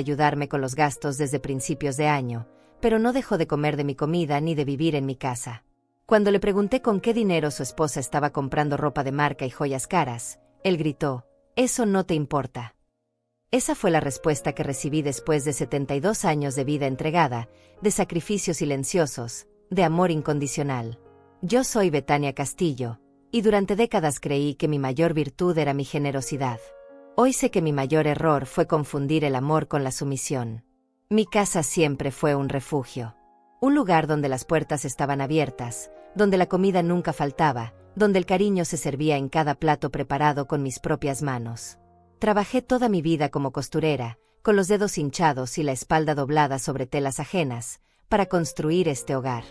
ayudarme con los gastos desde principios de año, pero no dejó de comer de mi comida ni de vivir en mi casa. Cuando le pregunté con qué dinero su esposa estaba comprando ropa de marca y joyas caras, él gritó: «Eso no te importa». Esa fue la respuesta que recibí después de 72 años de vida entregada, de sacrificios silenciosos, de amor incondicional. Yo soy Betania Castillo, y durante décadas creí que mi mayor virtud era mi generosidad. Hoy sé que mi mayor error fue confundir el amor con la sumisión. Mi casa siempre fue un refugio. Un lugar donde las puertas estaban abiertas, donde la comida nunca faltaba, donde el cariño se servía en cada plato preparado con mis propias manos. Trabajé toda mi vida como costurera, con los dedos hinchados y la espalda doblada sobre telas ajenas, para construir este hogar.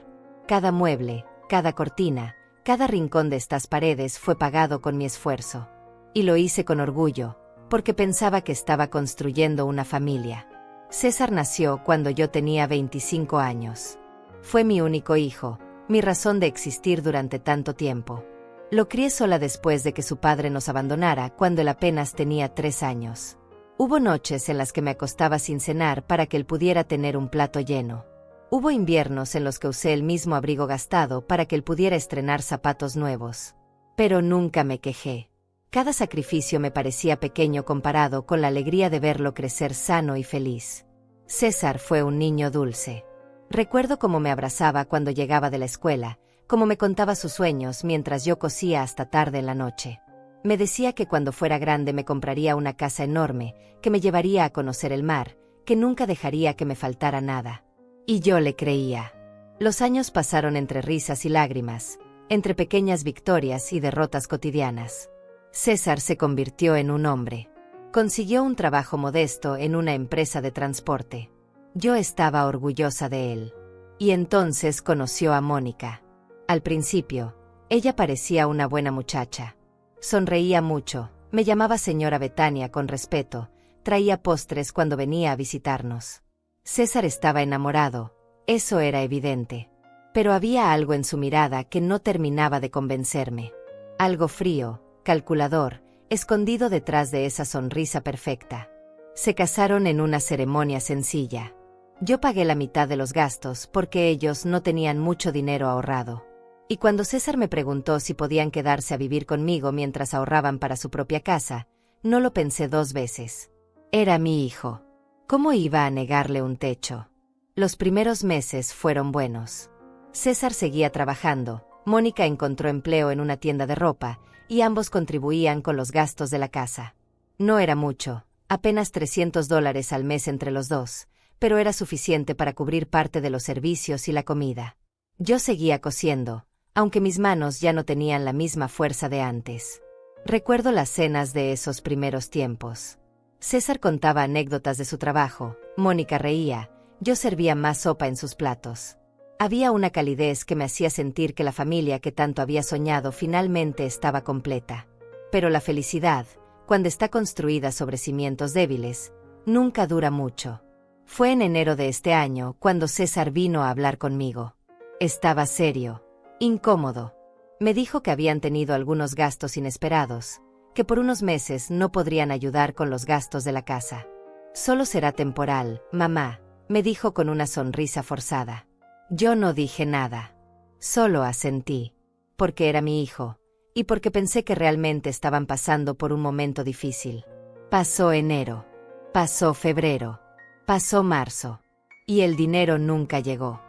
Cada mueble, cada cortina, cada rincón de estas paredes fue pagado con mi esfuerzo. Y lo hice con orgullo, porque pensaba que estaba construyendo una familia. César nació cuando yo tenía 25 años. Fue mi único hijo, mi razón de existir durante tanto tiempo. Lo crié sola después de que su padre nos abandonara cuando él apenas tenía 3 años. Hubo noches en las que me acostaba sin cenar para que él pudiera tener un plato lleno. Hubo inviernos en los que usé el mismo abrigo gastado para que él pudiera estrenar zapatos nuevos. Pero nunca me quejé. Cada sacrificio me parecía pequeño comparado con la alegría de verlo crecer sano y feliz. César fue un niño dulce. Recuerdo cómo me abrazaba cuando llegaba de la escuela, cómo me contaba sus sueños mientras yo cosía hasta tarde en la noche. Me decía que cuando fuera grande me compraría una casa enorme, que me llevaría a conocer el mar, que nunca dejaría que me faltara nada. Y yo le creía. Los años pasaron entre risas y lágrimas, entre pequeñas victorias y derrotas cotidianas. César se convirtió en un hombre. Consiguió un trabajo modesto en una empresa de transporte. Yo estaba orgullosa de él. Y entonces conoció a Mónica. Al principio, ella parecía una buena muchacha. Sonreía mucho, me llamaba señora Betania con respeto, traía postres cuando venía a visitarnos. César estaba enamorado, eso era evidente. Pero había algo en su mirada que no terminaba de convencerme. Algo frío, calculador, escondido detrás de esa sonrisa perfecta. Se casaron en una ceremonia sencilla. Yo pagué la mitad de los gastos porque ellos no tenían mucho dinero ahorrado. Y cuando César me preguntó si podían quedarse a vivir conmigo mientras ahorraban para su propia casa, no lo pensé 2 veces. Era mi hijo. ¿Cómo iba a negarle un techo? Los primeros meses fueron buenos. César seguía trabajando, Mónica encontró empleo en una tienda de ropa, y ambos contribuían con los gastos de la casa. No era mucho, apenas $300 al mes entre los dos, pero era suficiente para cubrir parte de los servicios y la comida. Yo seguía cosiendo, aunque mis manos ya no tenían la misma fuerza de antes. Recuerdo las cenas de esos primeros tiempos. César contaba anécdotas de su trabajo, Mónica reía, yo servía más sopa en sus platos. Había una calidez que me hacía sentir que la familia que tanto había soñado finalmente estaba completa. Pero la felicidad, cuando está construida sobre cimientos débiles, nunca dura mucho. Fue en enero de este año cuando César vino a hablar conmigo. Estaba serio, incómodo. Me dijo que habían tenido algunos gastos inesperados, que por unos meses no podrían ayudar con los gastos de la casa. Solo será temporal, mamá, me dijo con una sonrisa forzada. Yo no dije nada. Solo asentí. Porque era mi hijo, y porque pensé que realmente estaban pasando por un momento difícil. Pasó enero. Pasó febrero. Pasó marzo. Y el dinero nunca llegó.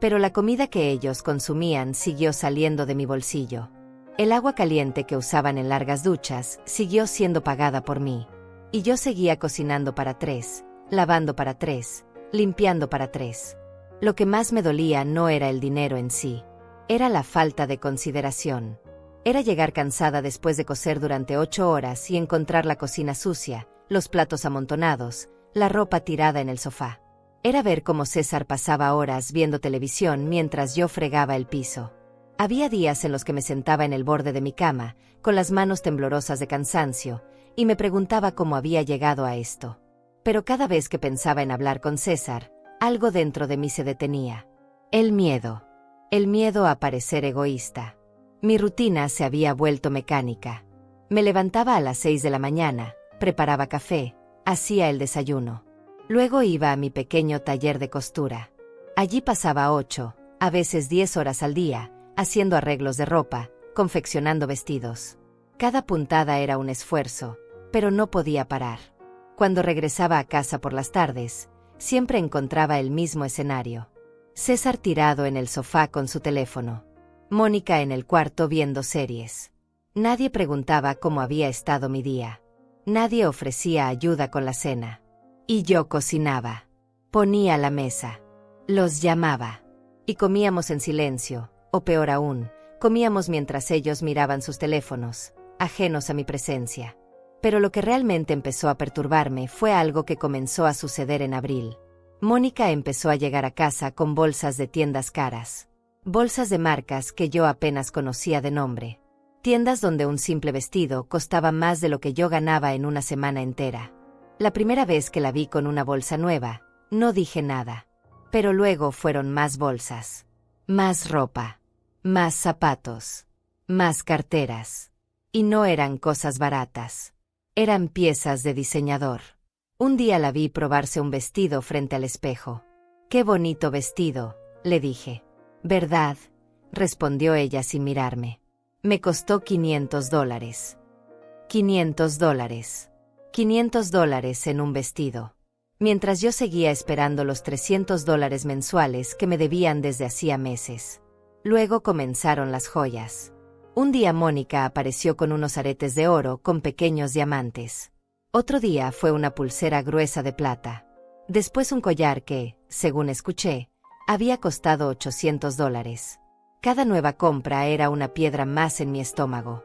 Pero la comida que ellos consumían siguió saliendo de mi bolsillo. El agua caliente que usaban en largas duchas siguió siendo pagada por mí. Y yo seguía cocinando para 3, lavando para 3, limpiando para 3. Lo que más me dolía no era el dinero en sí. Era la falta de consideración. Era llegar cansada después de coser durante 8 horas y encontrar la cocina sucia, los platos amontonados, la ropa tirada en el sofá. Era ver cómo César pasaba horas viendo televisión mientras yo fregaba el piso. Había días en los que me sentaba en el borde de mi cama, con las manos temblorosas de cansancio, y me preguntaba cómo había llegado a esto. Pero cada vez que pensaba en hablar con César, algo dentro de mí se detenía. El miedo a parecer egoísta. Mi rutina se había vuelto mecánica. Me levantaba a las 6 de la mañana, preparaba café, hacía el desayuno. Luego iba a mi pequeño taller de costura. Allí pasaba 8, a veces 10 horas al día, haciendo arreglos de ropa, confeccionando vestidos. Cada puntada era un esfuerzo, pero no podía parar. Cuando regresaba a casa por las tardes, siempre encontraba el mismo escenario. César tirado en el sofá con su teléfono. Mónica en el cuarto viendo series. Nadie preguntaba cómo había estado mi día. Nadie ofrecía ayuda con la cena. Y yo cocinaba. Ponía la mesa. Los llamaba. Y comíamos en silencio, o peor aún, comíamos mientras ellos miraban sus teléfonos, ajenos a mi presencia. Pero lo que realmente empezó a perturbarme fue algo que comenzó a suceder en abril. Mónica empezó a llegar a casa con bolsas de tiendas caras. Bolsas de marcas que yo apenas conocía de nombre. Tiendas donde un simple vestido costaba más de lo que yo ganaba en una semana entera. La primera vez que la vi con una bolsa nueva, no dije nada. Pero luego fueron más bolsas. Más ropa. Más zapatos. Más carteras. Y no eran cosas baratas. Eran piezas de diseñador. Un día la vi probarse un vestido frente al espejo. «Qué bonito vestido», le dije. «¿Verdad?», respondió ella sin mirarme. «Me costó $500». $500. $500 en un vestido. Mientras yo seguía esperando los $300 mensuales que me debían desde hacía meses. Luego comenzaron las joyas. Un día Mónica apareció con unos aretes de oro con pequeños diamantes. Otro día fue una pulsera gruesa de plata. Después un collar que, según escuché, había costado $800. Cada nueva compra era una piedra más en mi estómago.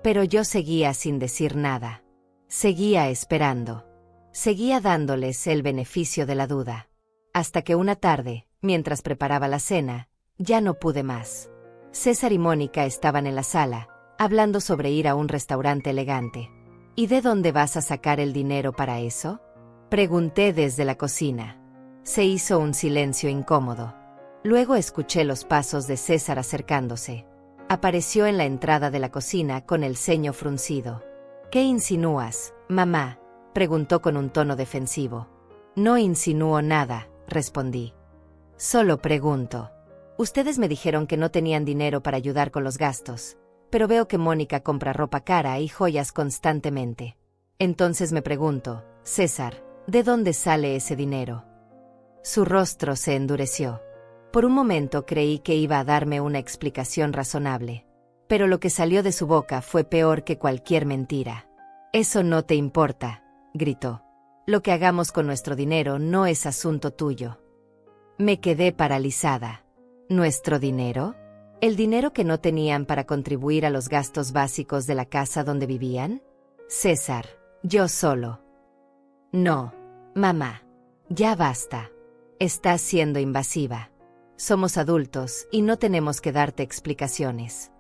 Pero yo seguía sin decir nada. Seguía esperando. Seguía dándoles el beneficio de la duda. Hasta que una tarde, mientras preparaba la cena, ya no pude más. César y Mónica estaban en la sala, hablando sobre ir a un restaurante elegante. ¿Y de dónde vas a sacar el dinero para eso?, pregunté desde la cocina. Se hizo un silencio incómodo. Luego escuché los pasos de César acercándose. Apareció en la entrada de la cocina con el ceño fruncido. «¿Qué insinúas, mamá?», preguntó con un tono defensivo. «No insinúo nada», respondí. «Solo pregunto. Ustedes me dijeron que no tenían dinero para ayudar con los gastos, pero veo que Mónica compra ropa cara y joyas constantemente. Entonces me pregunto, César, ¿de dónde sale ese dinero?». Su rostro se endureció. Por un momento creí que iba a darme una explicación razonable, pero lo que salió de su boca fue peor que cualquier mentira. «Eso no te importa», gritó. «Lo que hagamos con nuestro dinero no es asunto tuyo». Me quedé paralizada. ¿Nuestro dinero? ¿El dinero que no tenían para contribuir a los gastos básicos de la casa donde vivían? César, yo solo. No, mamá. Ya basta. Estás siendo invasiva. Somos adultos y no tenemos que darte explicaciones.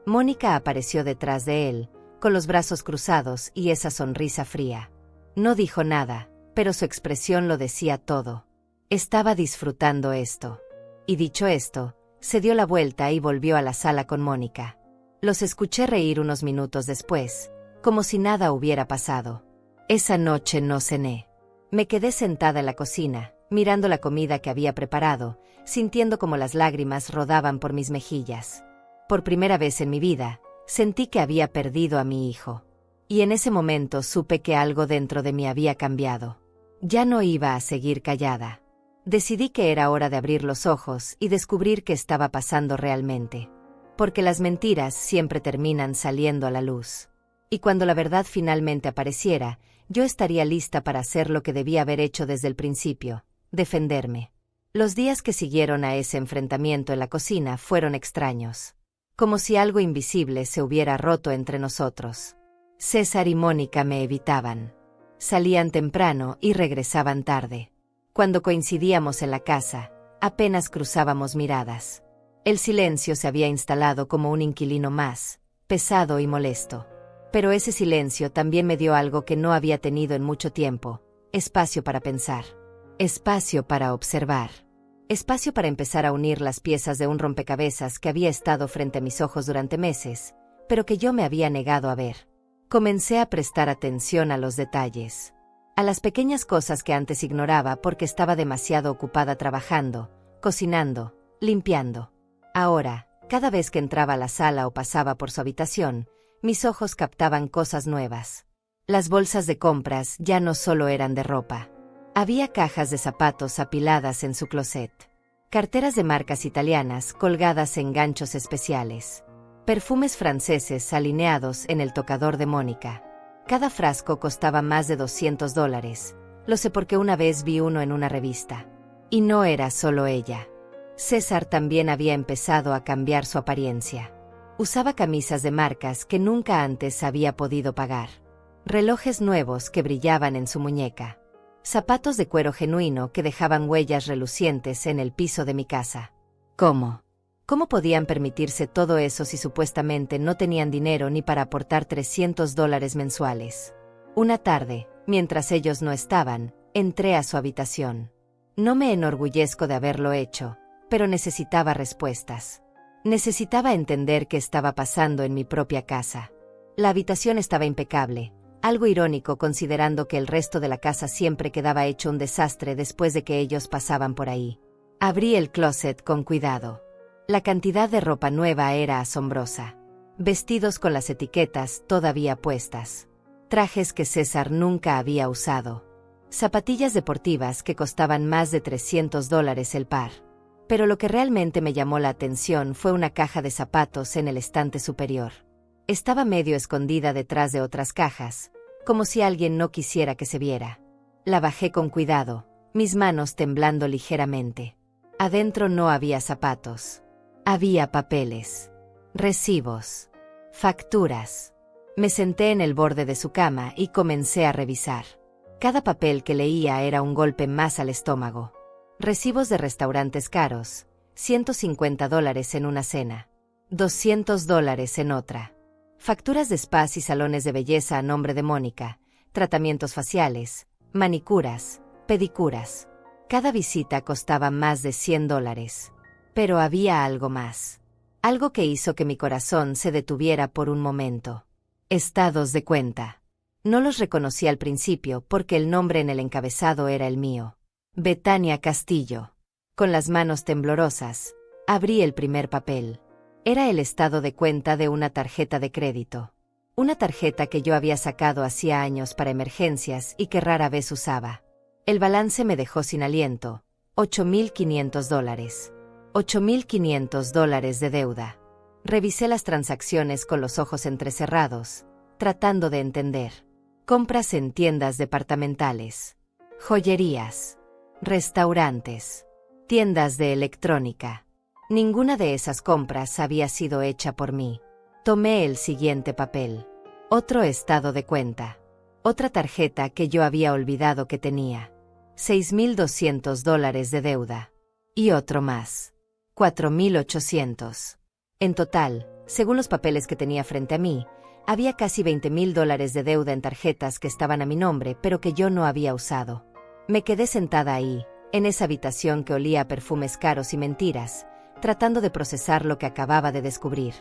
Mónica apareció detrás de él, con los brazos cruzados y esa sonrisa fría. No dijo nada, pero su expresión lo decía todo. Estaba disfrutando esto. Y dicho esto, se dio la vuelta y volvió a la sala con Mónica. Los escuché reír unos minutos después, como si nada hubiera pasado. Esa noche no cené. Me quedé sentada en la cocina, mirando la comida que había preparado, sintiendo como las lágrimas rodaban por mis mejillas. Por primera vez en mi vida, sentí que había perdido a mi hijo. Y en ese momento supe que algo dentro de mí había cambiado. Ya no iba a seguir callada. Decidí que era hora de abrir los ojos y descubrir qué estaba pasando realmente. Porque las mentiras siempre terminan saliendo a la luz. Y cuando la verdad finalmente apareciera, yo estaría lista para hacer lo que debía haber hecho desde el principio: defenderme. Los días que siguieron a ese enfrentamiento en la cocina fueron extraños. Como si algo invisible se hubiera roto entre nosotros. César y Mónica me evitaban. Salían temprano y regresaban tarde. Cuando coincidíamos en la casa, apenas cruzábamos miradas. El silencio se había instalado como un inquilino más, pesado y molesto. Pero ese silencio también me dio algo que no había tenido en mucho tiempo: espacio para pensar. Espacio para observar. Espacio para empezar a unir las piezas de un rompecabezas que había estado frente a mis ojos durante meses, pero que yo me había negado a ver. Comencé a prestar atención a los detalles. A las pequeñas cosas que antes ignoraba porque estaba demasiado ocupada trabajando, cocinando, limpiando. Ahora, cada vez que entraba a la sala o pasaba por su habitación, mis ojos captaban cosas nuevas. Las bolsas de compras ya no solo eran de ropa. Había cajas de zapatos apiladas en su closet. Carteras de marcas italianas colgadas en ganchos especiales. Perfumes franceses alineados en el tocador de Mónica. Cada frasco costaba más de $200. Lo sé porque una vez vi uno en una revista. Y no era solo ella. César también había empezado a cambiar su apariencia. Usaba camisas de marcas que nunca antes había podido pagar. Relojes nuevos que brillaban en su muñeca. Zapatos de cuero genuino que dejaban huellas relucientes en el piso de mi casa. ¿Cómo? ¿Cómo podían permitirse todo eso si supuestamente no tenían dinero ni para aportar $300 mensuales? Una tarde, mientras ellos no estaban, entré a su habitación. No me enorgullezco de haberlo hecho, pero necesitaba respuestas. Necesitaba entender qué estaba pasando en mi propia casa. La habitación estaba impecable, algo irónico considerando que el resto de la casa siempre quedaba hecho un desastre después de que ellos pasaban por ahí. Abrí el closet con cuidado. La cantidad de ropa nueva era asombrosa. Vestidos con las etiquetas todavía puestas. Trajes que César nunca había usado. Zapatillas deportivas que costaban más de $300 el par. Pero lo que realmente me llamó la atención fue una caja de zapatos en el estante superior. Estaba medio escondida detrás de otras cajas, como si alguien no quisiera que se viera. La bajé con cuidado, mis manos temblando ligeramente. Adentro no había zapatos. Había papeles, recibos, facturas. Me senté en el borde de su cama y comencé a revisar. Cada papel que leía era un golpe más al estómago. Recibos de restaurantes caros, $150 en una cena, $200 en otra. Facturas de spas y salones de belleza a nombre de Mónica, tratamientos faciales, manicuras, pedicuras. Cada visita costaba más de $100. Pero había algo más. Algo que hizo que mi corazón se detuviera por un momento. Estados de cuenta. No los reconocí al principio porque el nombre en el encabezado era el mío. Betania Castillo. Con las manos temblorosas, abrí el primer papel. Era el estado de cuenta de una tarjeta de crédito. Una tarjeta que yo había sacado hacía años para emergencias y que rara vez usaba. El balance me dejó sin aliento. $8,500. $8,500 de deuda. Revisé las transacciones con los ojos entrecerrados, tratando de entender. Compras en tiendas departamentales, joyerías, restaurantes, tiendas de electrónica. Ninguna de esas compras había sido hecha por mí. Tomé el siguiente papel. Otro estado de cuenta. Otra tarjeta que yo había olvidado que tenía. $6,200 de deuda. Y otro más. $4,800. En total, según los papeles que tenía frente a mí, había casi $20,000 de deuda en tarjetas que estaban a mi nombre pero que yo no había usado. Me quedé sentada ahí, en esa habitación que olía a perfumes caros y mentiras, tratando de procesar lo que acababa de descubrir.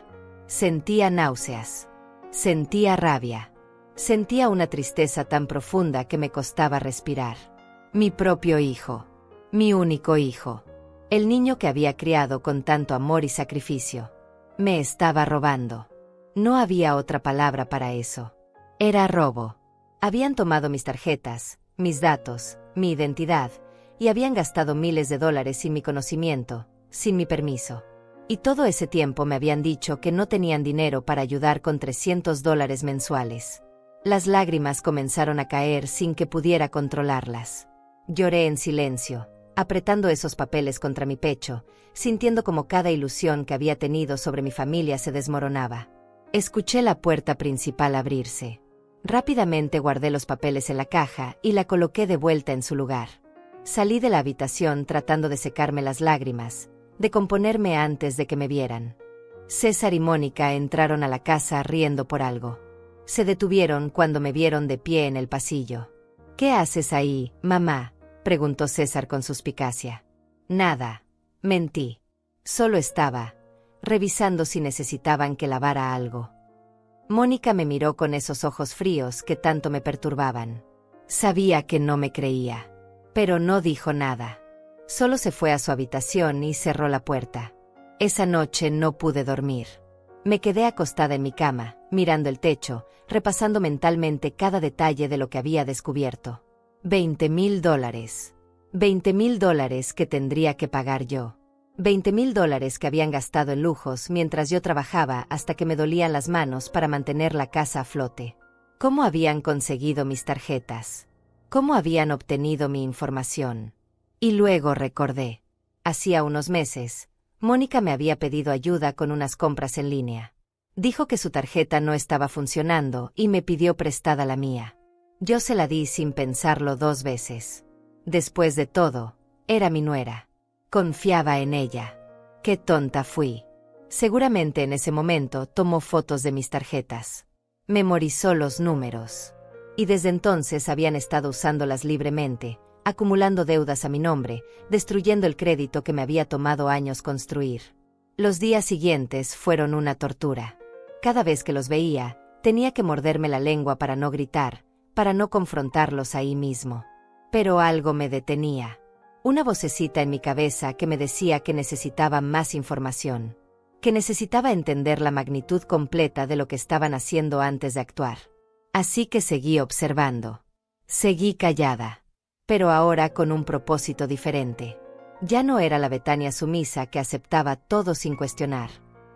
Sentía náuseas. Sentía rabia. Sentía una tristeza tan profunda que me costaba respirar. Mi propio hijo. Mi único hijo. El niño que había criado con tanto amor y sacrificio. Me estaba robando. No había otra palabra para eso. Era robo. Habían tomado mis tarjetas, mis datos, mi identidad, y habían gastado miles de dólares sin mi conocimiento, sin mi permiso. Y todo ese tiempo me habían dicho que no tenían dinero para ayudar con $300 mensuales. Las lágrimas comenzaron a caer sin que pudiera controlarlas. Lloré en silencio, apretando esos papeles contra mi pecho, sintiendo como cada ilusión que había tenido sobre mi familia se desmoronaba. Escuché la puerta principal abrirse. Rápidamente guardé los papeles en la caja y la coloqué de vuelta en su lugar. Salí de la habitación tratando de secarme las lágrimas, de componerme antes de que me vieran. César y Mónica entraron a la casa riendo por algo. Se detuvieron cuando me vieron de pie en el pasillo. «¿Qué haces ahí, mamá?», preguntó César con suspicacia. «Nada», mentí. Solo estaba revisando si necesitaban que lavara algo. Mónica me miró con esos ojos fríos que tanto me perturbaban. Sabía que no me creía. Pero no dijo nada. Solo se fue a su habitación y cerró la puerta. Esa noche no pude dormir. Me quedé acostada en mi cama, mirando el techo, repasando mentalmente cada detalle de lo que había descubierto. $20,000. $20,000 que tendría que pagar yo. $20,000 que habían gastado en lujos mientras yo trabajaba hasta que me dolían las manos para mantener la casa a flote. ¿Cómo habían conseguido mis tarjetas? ¿Cómo habían obtenido mi información? Y luego recordé. Hacía unos meses, Mónica me había pedido ayuda con unas compras en línea. Dijo que su tarjeta no estaba funcionando y me pidió prestada la mía. Yo se la di sin pensarlo 2 veces. Después de todo, era mi nuera. Confiaba en ella. Qué tonta fui. Seguramente en ese momento tomó fotos de mis tarjetas. Memorizó los números. Y desde entonces habían estado usándolas libremente, acumulando deudas a mi nombre, destruyendo el crédito que me había tomado años construir. Los días siguientes fueron una tortura. Cada vez que los veía, tenía que morderme la lengua para no gritar, para no confrontarlos ahí mismo. Pero algo me detenía. Una vocecita en mi cabeza que me decía que necesitaba más información, que necesitaba entender la magnitud completa de lo que estaban haciendo antes de actuar. Así que seguí observando. Seguí callada. Pero ahora con un propósito diferente. Ya no era la Betania sumisa que aceptaba todo sin cuestionar.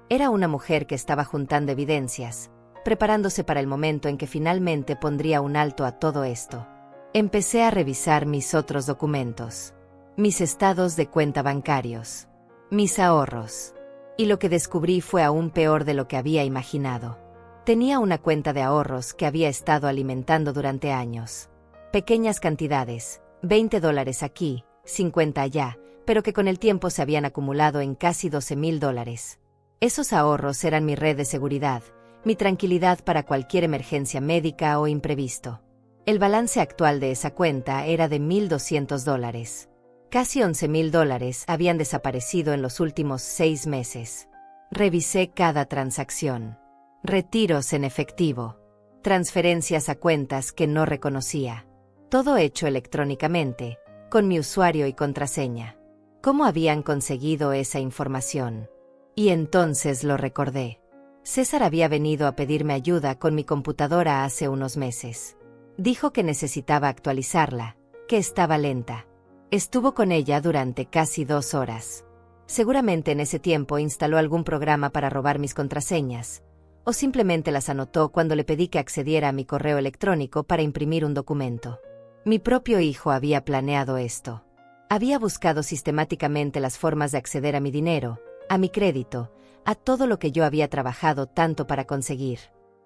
Era una mujer que estaba juntando evidencias, preparándose para el momento en que finalmente pondría un alto a todo esto. Empecé a revisar mis otros documentos, mis estados de cuenta bancarios, mis ahorros. Y lo que descubrí fue aún peor de lo que había imaginado. Tenía una cuenta de ahorros que había estado alimentando durante años. Pequeñas cantidades, $20 aquí, 50 allá, pero que con el tiempo se habían acumulado en casi $12,000. Esos ahorros eran mi red de seguridad, mi tranquilidad para cualquier emergencia médica o imprevisto. El balance actual de esa cuenta era de $1,200. Casi $11,000 habían desaparecido en los últimos 6 meses. Revisé cada transacción. Retiros en efectivo. Transferencias a cuentas que no reconocía. Todo hecho electrónicamente, con mi usuario y contraseña. ¿Cómo habían conseguido esa información? Y entonces lo recordé. César había venido a pedirme ayuda con mi computadora hace unos meses. Dijo que necesitaba actualizarla, que estaba lenta. Estuvo con ella durante casi 2 horas. Seguramente en ese tiempo instaló algún programa para robar mis contraseñas, o simplemente las anotó cuando le pedí que accediera a mi correo electrónico para imprimir un documento. Mi propio hijo había planeado esto. Había buscado sistemáticamente las formas de acceder a mi dinero, a mi crédito, a todo lo que yo había trabajado tanto para conseguir.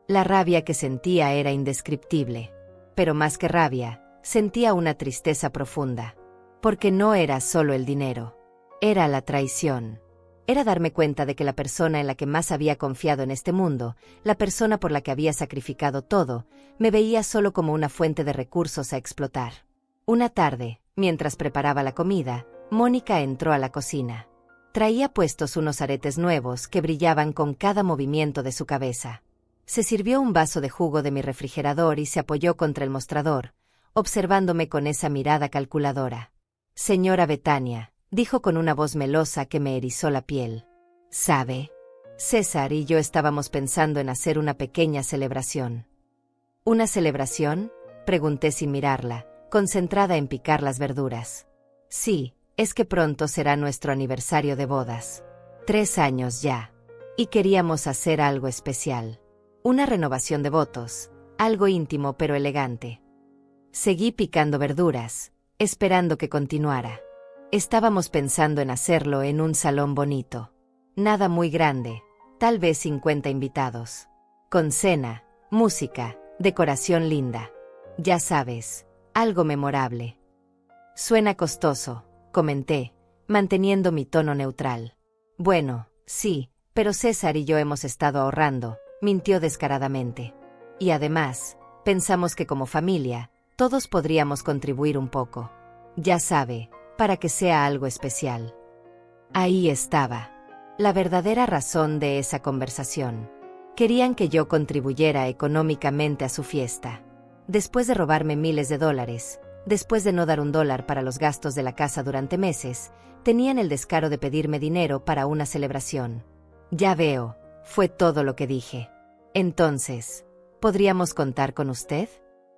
La rabia que sentía era indescriptible. Pero más que rabia, sentía una tristeza profunda. Porque no era solo el dinero. Era la traición. Era darme cuenta de que la persona en la que más había confiado en este mundo, la persona por la que había sacrificado todo, me veía solo como una fuente de recursos a explotar. Una tarde, mientras preparaba la comida, Mónica entró a la cocina. Traía puestos unos aretes nuevos que brillaban con cada movimiento de su cabeza. Se sirvió un vaso de jugo de mi refrigerador y se apoyó contra el mostrador, observándome con esa mirada calculadora. «Señora Betania», dijo con una voz melosa que me erizó la piel. «¿Sabe? César y yo estábamos pensando en hacer una pequeña celebración». «¿Una celebración?», pregunté sin mirarla, concentrada en picar las verduras. «Sí, es que pronto será nuestro aniversario de bodas. 3 años ya. Y queríamos hacer algo especial. Una renovación de votos, algo íntimo pero elegante». Seguí picando verduras, esperando que continuara. Estábamos pensando en hacerlo en un salón bonito. Nada muy grande, tal vez 50 invitados. Con cena, música, decoración linda. Ya sabes, algo memorable. «Suena costoso», comenté, manteniendo mi tono neutral. «Bueno, sí, pero César y yo hemos estado ahorrando», mintió descaradamente. «Y además, pensamos que como familia, todos podríamos contribuir un poco. Ya sabe, para que sea algo especial». Ahí estaba. La verdadera razón de esa conversación. Querían que yo contribuyera económicamente a su fiesta. Después de robarme miles de dólares, después de no dar $1 para los gastos de la casa durante meses, tenían el descaro de pedirme dinero para una celebración. Ya veo, fue todo lo que dije. Entonces, ¿podríamos contar con usted?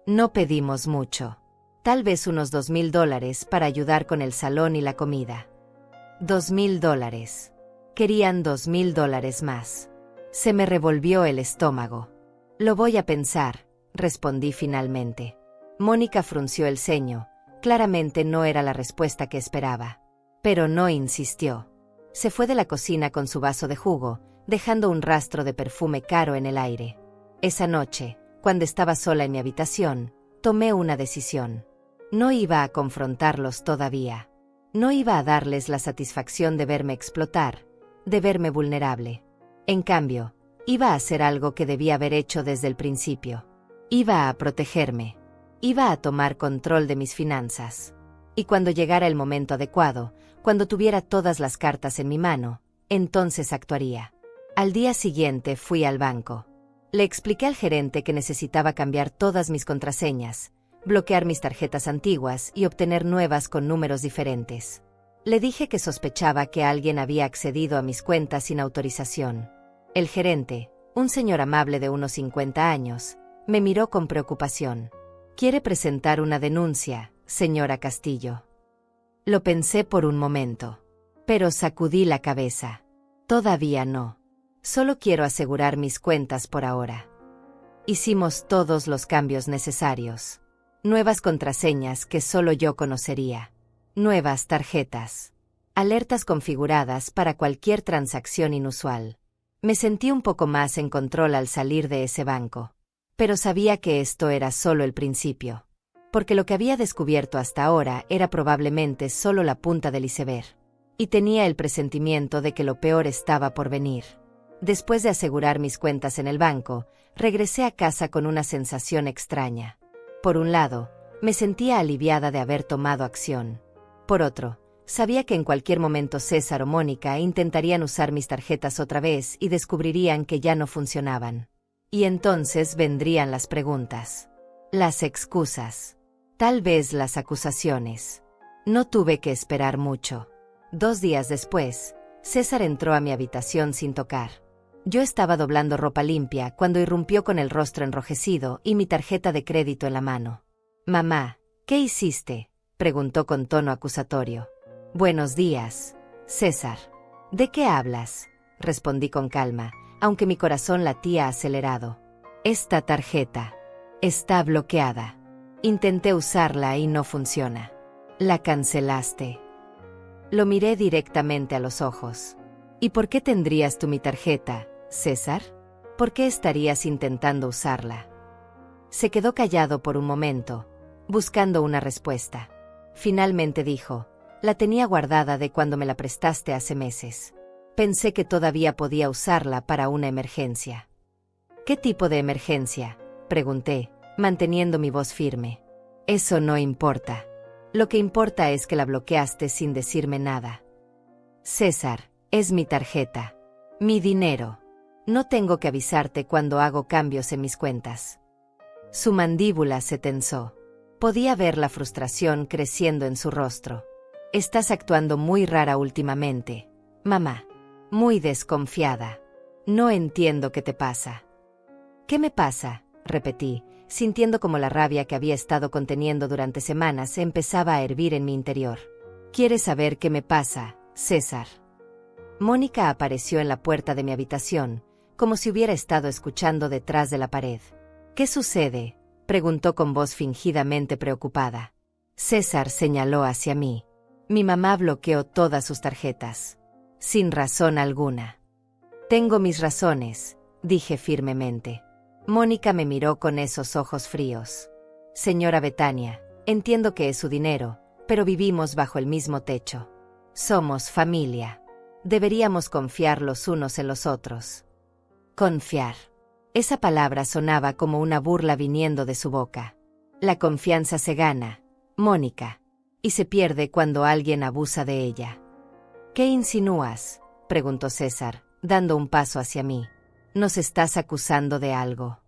No pedimos mucho. Tal vez unos $2,000 para ayudar con el salón y la comida. $2,000. Querían $2,000 más. Se me revolvió el estómago. Lo voy a pensar, respondí finalmente. Mónica frunció el ceño. Claramente no era la respuesta que esperaba. Pero no insistió. Se fue de la cocina con su vaso de jugo, dejando un rastro de perfume caro en el aire. Esa noche, cuando estaba sola en mi habitación, tomé una decisión. No iba a confrontarlos todavía. No iba a darles la satisfacción de verme explotar, de verme vulnerable. En cambio, iba a hacer algo que debía haber hecho desde el principio. Iba a protegerme. Iba a tomar control de mis finanzas. Y cuando llegara el momento adecuado, cuando tuviera todas las cartas en mi mano, entonces actuaría. Al día siguiente fui al banco. Le expliqué al gerente que necesitaba cambiar todas mis contraseñas, bloquear mis tarjetas antiguas y obtener nuevas con números diferentes. Le dije que sospechaba que alguien había accedido a mis cuentas sin autorización. El gerente, un señor amable de unos 50 años, me miró con preocupación. ¿Quiere presentar una denuncia, señora Castillo? Lo pensé por un momento, pero sacudí la cabeza. Todavía no. Solo quiero asegurar mis cuentas por ahora. Hicimos todos los cambios necesarios. Nuevas contraseñas que solo yo conocería. Nuevas tarjetas. Alertas configuradas para cualquier transacción inusual. Me sentí un poco más en control al salir de ese banco. Pero sabía que esto era solo el principio. Porque lo que había descubierto hasta ahora era probablemente solo la punta del iceberg. Y tenía el presentimiento de que lo peor estaba por venir. Después de asegurar mis cuentas en el banco, regresé a casa con una sensación extraña. Por un lado, me sentía aliviada de haber tomado acción. Por otro, sabía que en cualquier momento César o Mónica intentarían usar mis tarjetas otra vez y descubrirían que ya no funcionaban. Y entonces vendrían las preguntas. Las excusas. Tal vez las acusaciones. No tuve que esperar mucho. 2 días después, César entró a mi habitación sin tocar. Yo estaba doblando ropa limpia cuando irrumpió con el rostro enrojecido y mi tarjeta de crédito en la mano. «Mamá, ¿qué hiciste?», preguntó con tono acusatorio. «Buenos días, César». «¿De qué hablas?», respondí con calma, aunque mi corazón latía acelerado. «Esta tarjeta está bloqueada. Intenté usarla y no funciona. La cancelaste». Lo miré directamente a los ojos. «¿Y por qué tendrías tú mi tarjeta, César? ¿Por qué estarías intentando usarla?». Se quedó callado por un momento, buscando una respuesta. Finalmente dijo: «La tenía guardada de cuando me la prestaste hace meses. Pensé que todavía podía usarla para una emergencia». «¿Qué tipo de emergencia?», pregunté, manteniendo mi voz firme. «Eso no importa. Lo que importa es que la bloqueaste sin decirme nada». «César, es mi tarjeta. Mi dinero. No tengo que avisarte cuando hago cambios en mis cuentas». Su mandíbula se tensó. Podía ver la frustración creciendo en su rostro. «Estás actuando muy rara últimamente, mamá. Muy desconfiada. No entiendo qué te pasa». «¿Qué me pasa?», repetí, sintiendo como la rabia que había estado conteniendo durante semanas empezaba a hervir en mi interior. «¿Quieres saber qué me pasa, César?». Mónica apareció en la puerta de mi habitación, como si hubiera estado escuchando detrás de la pared. «¿Qué sucede?», preguntó con voz fingidamente preocupada. César señaló hacia mí. «Mi mamá bloqueó todas sus tarjetas. Sin razón alguna». «Tengo mis razones», dije firmemente. Mónica me miró con esos ojos fríos. «Señora Betania, entiendo que es su dinero, pero vivimos bajo el mismo techo. Somos familia. Deberíamos confiar los unos en los otros». Confiar. Esa palabra sonaba como una burla viniendo de su boca. La confianza se gana, Mónica, y se pierde cuando alguien abusa de ella. «¿Qué insinúas?», preguntó César, dando un paso hacia mí. «¿Nos estás acusando de algo?».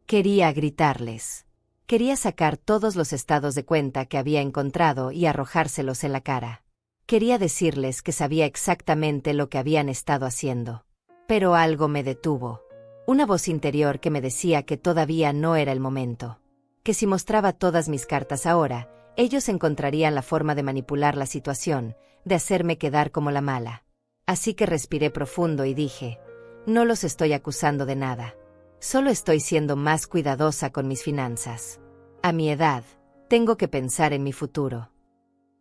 Quería gritarles. Quería sacar todos los estados de cuenta que había encontrado y arrojárselos en la cara. Quería decirles que sabía exactamente lo que habían estado haciendo. Pero algo me detuvo. Una voz interior que me decía que todavía no era el momento. Que si mostraba todas mis cartas ahora, ellos encontrarían la forma de manipular la situación, de hacerme quedar como la mala. Así que respiré profundo y dije, no los estoy acusando de nada. Solo estoy siendo más cuidadosa con mis finanzas. A mi edad, tengo que pensar en mi futuro.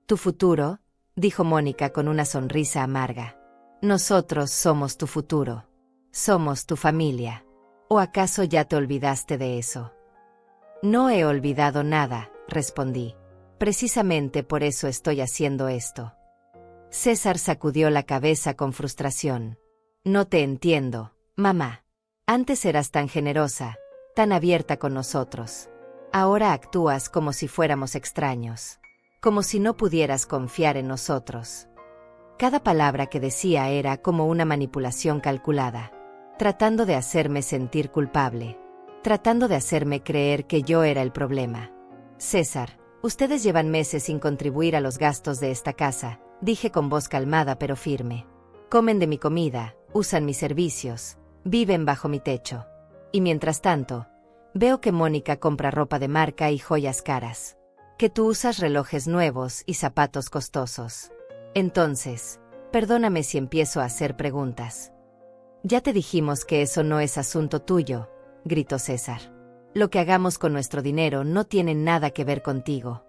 ¿Tu futuro?, dijo Mónica con una sonrisa amarga. Nosotros somos tu futuro. Somos tu familia. ¿O acaso ya te olvidaste de eso? No he olvidado nada, respondí. Precisamente por eso estoy haciendo esto. César sacudió la cabeza con frustración. No te entiendo, mamá. Antes eras tan generosa, tan abierta con nosotros. Ahora actúas como si fuéramos extraños. Como si no pudieras confiar en nosotros. Cada palabra que decía era como una manipulación calculada. Tratando de hacerme sentir culpable. Tratando de hacerme creer que yo era el problema. César, ustedes llevan meses sin contribuir a los gastos de esta casa, dije con voz calmada pero firme. Comen de mi comida, usan mis servicios, viven bajo mi techo. Y mientras tanto, veo que Mónica compra ropa de marca y joyas caras. Que tú usas relojes nuevos y zapatos costosos. Entonces, perdóname si empiezo a hacer preguntas. Ya te dijimos que eso no es asunto tuyo, gritó César. Lo que hagamos con nuestro dinero no tiene nada que ver contigo.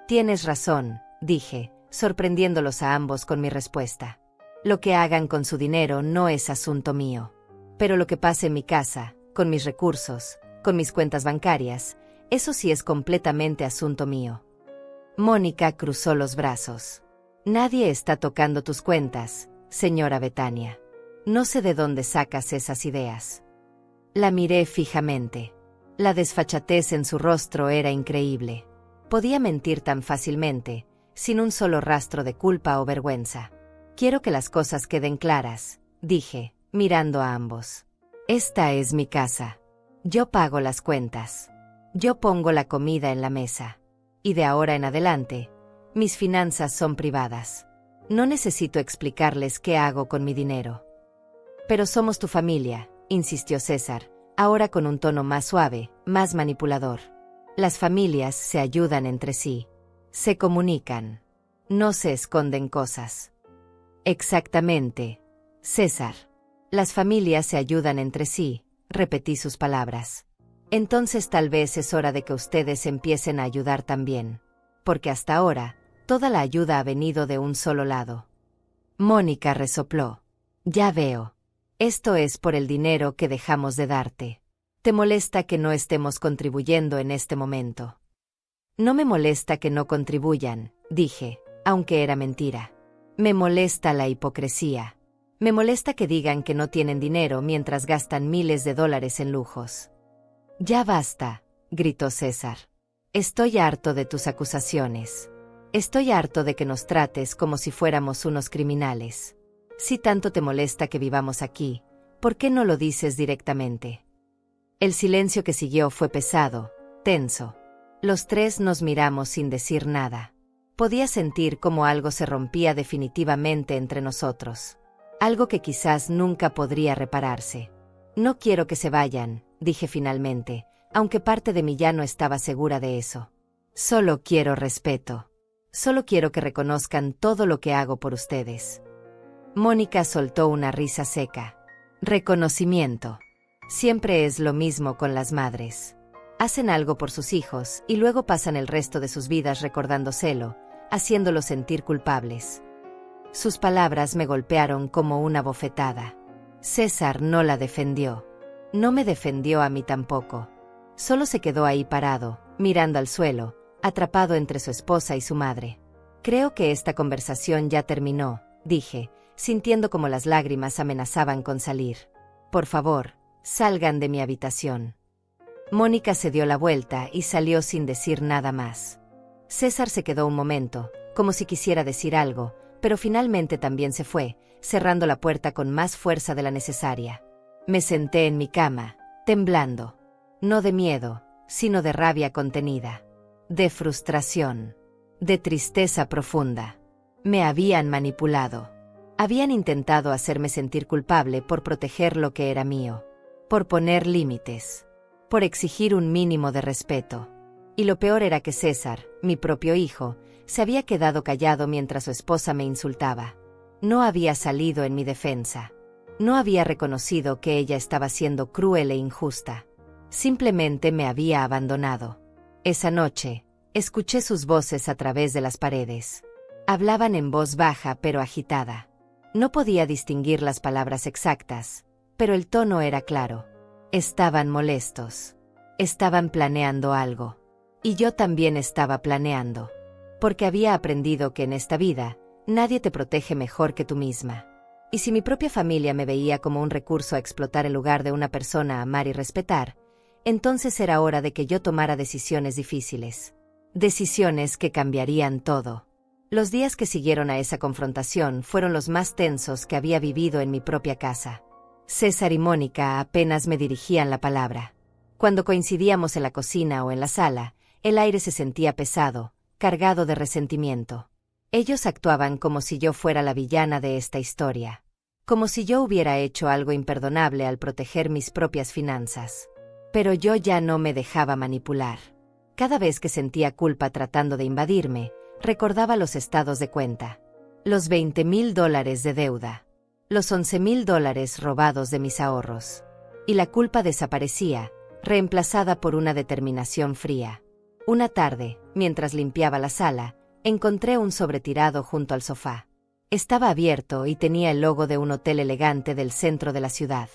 Tienes razón, dije, sorprendiéndolos a ambos con mi respuesta. Lo que hagan con su dinero no es asunto mío. Pero lo que pase en mi casa, con mis recursos, con mis cuentas bancarias, eso sí es completamente asunto mío. Mónica cruzó los brazos. Nadie está tocando tus cuentas, señora Betania. No sé de dónde sacas esas ideas. La miré fijamente. La desfachatez en su rostro era increíble. Podía mentir tan fácilmente, sin un solo rastro de culpa o vergüenza. Quiero que las cosas queden claras, dije, mirando a ambos. Esta es mi casa. Yo pago las cuentas. Yo pongo la comida en la mesa. Y de ahora en adelante, mis finanzas son privadas. No necesito explicarles qué hago con mi dinero. Pero somos tu familia, insistió César, ahora con un tono más suave, más manipulador. Las familias se ayudan entre sí. Se comunican. No se esconden cosas. Exactamente, César. Las familias se ayudan entre sí, repetí sus palabras. Entonces tal vez es hora de que ustedes empiecen a ayudar también. Porque hasta ahora, toda la ayuda ha venido de un solo lado. Mónica resopló. Ya veo. Esto es por el dinero que dejamos de darte. ¿Te molesta que no estemos contribuyendo en este momento? No me molesta que no contribuyan, dije, aunque era mentira. Me molesta la hipocresía. Me molesta que digan que no tienen dinero mientras gastan miles de dólares en lujos. Ya basta, gritó César. Estoy harto de tus acusaciones. Estoy harto de que nos trates como si fuéramos unos criminales. Si tanto te molesta que vivamos aquí, ¿por qué no lo dices directamente? El silencio que siguió fue pesado, tenso. Los tres nos miramos sin decir nada. Podía sentir cómo algo se rompía definitivamente entre nosotros. Algo que quizás nunca podría repararse. No quiero que se vayan, dije finalmente, aunque parte de mí ya no estaba segura de eso. Solo quiero respeto. Solo quiero que reconozcan todo lo que hago por ustedes. Mónica soltó una risa seca. Reconocimiento. Siempre es lo mismo con las madres. Hacen algo por sus hijos y luego pasan el resto de sus vidas recordándoselo, haciéndolos sentir culpables. Sus palabras me golpearon como una bofetada. César no la defendió. No me defendió a mí tampoco. Solo se quedó ahí parado, mirando al suelo, atrapado entre su esposa y su madre. Creo que esta conversación ya terminó, dije, sintiendo como las lágrimas amenazaban con salir. Por favor, salgan de mi habitación. Mónica se dio la vuelta y salió sin decir nada más. César se quedó un momento, como si quisiera decir algo, pero finalmente también se fue, cerrando la puerta con más fuerza de la necesaria. Me senté en mi cama, temblando. No de miedo, sino de rabia contenida, de frustración, de tristeza profunda. Me habían manipulado. Habían intentado hacerme sentir culpable por proteger lo que era mío, por poner límites, por exigir un mínimo de respeto. Y lo peor era que César, mi propio hijo, se había quedado callado mientras su esposa me insultaba. No había salido en mi defensa. No había reconocido que ella estaba siendo cruel e injusta. Simplemente me había abandonado. Esa noche, escuché sus voces a través de las paredes. Hablaban en voz baja pero agitada. No podía distinguir las palabras exactas, pero el tono era claro. Estaban molestos. Estaban planeando algo. Y yo también estaba planeando. Porque había aprendido que en esta vida, nadie te protege mejor que tú misma. Y si mi propia familia me veía como un recurso a explotar en lugar de una persona a amar y respetar, entonces era hora de que yo tomara decisiones difíciles. Decisiones que cambiarían todo. Los días que siguieron a esa confrontación fueron los más tensos que había vivido en mi propia casa. César y Mónica apenas me dirigían la palabra. Cuando coincidíamos en la cocina o en la sala, el aire se sentía pesado, cargado de resentimiento. Ellos actuaban como si yo fuera la villana de esta historia. Como si yo hubiera hecho algo imperdonable al proteger mis propias finanzas. Pero yo ya no me dejaba manipular. Cada vez que sentía culpa tratando de invadirme, recordaba los estados de cuenta. Los $20,000 de deuda. Los $11,000 robados de mis ahorros. Y la culpa desaparecía, reemplazada por una determinación fría. Una tarde, mientras limpiaba la sala, encontré un sobre tirado junto al sofá. Estaba abierto y tenía el logo de un hotel elegante del centro de la ciudad.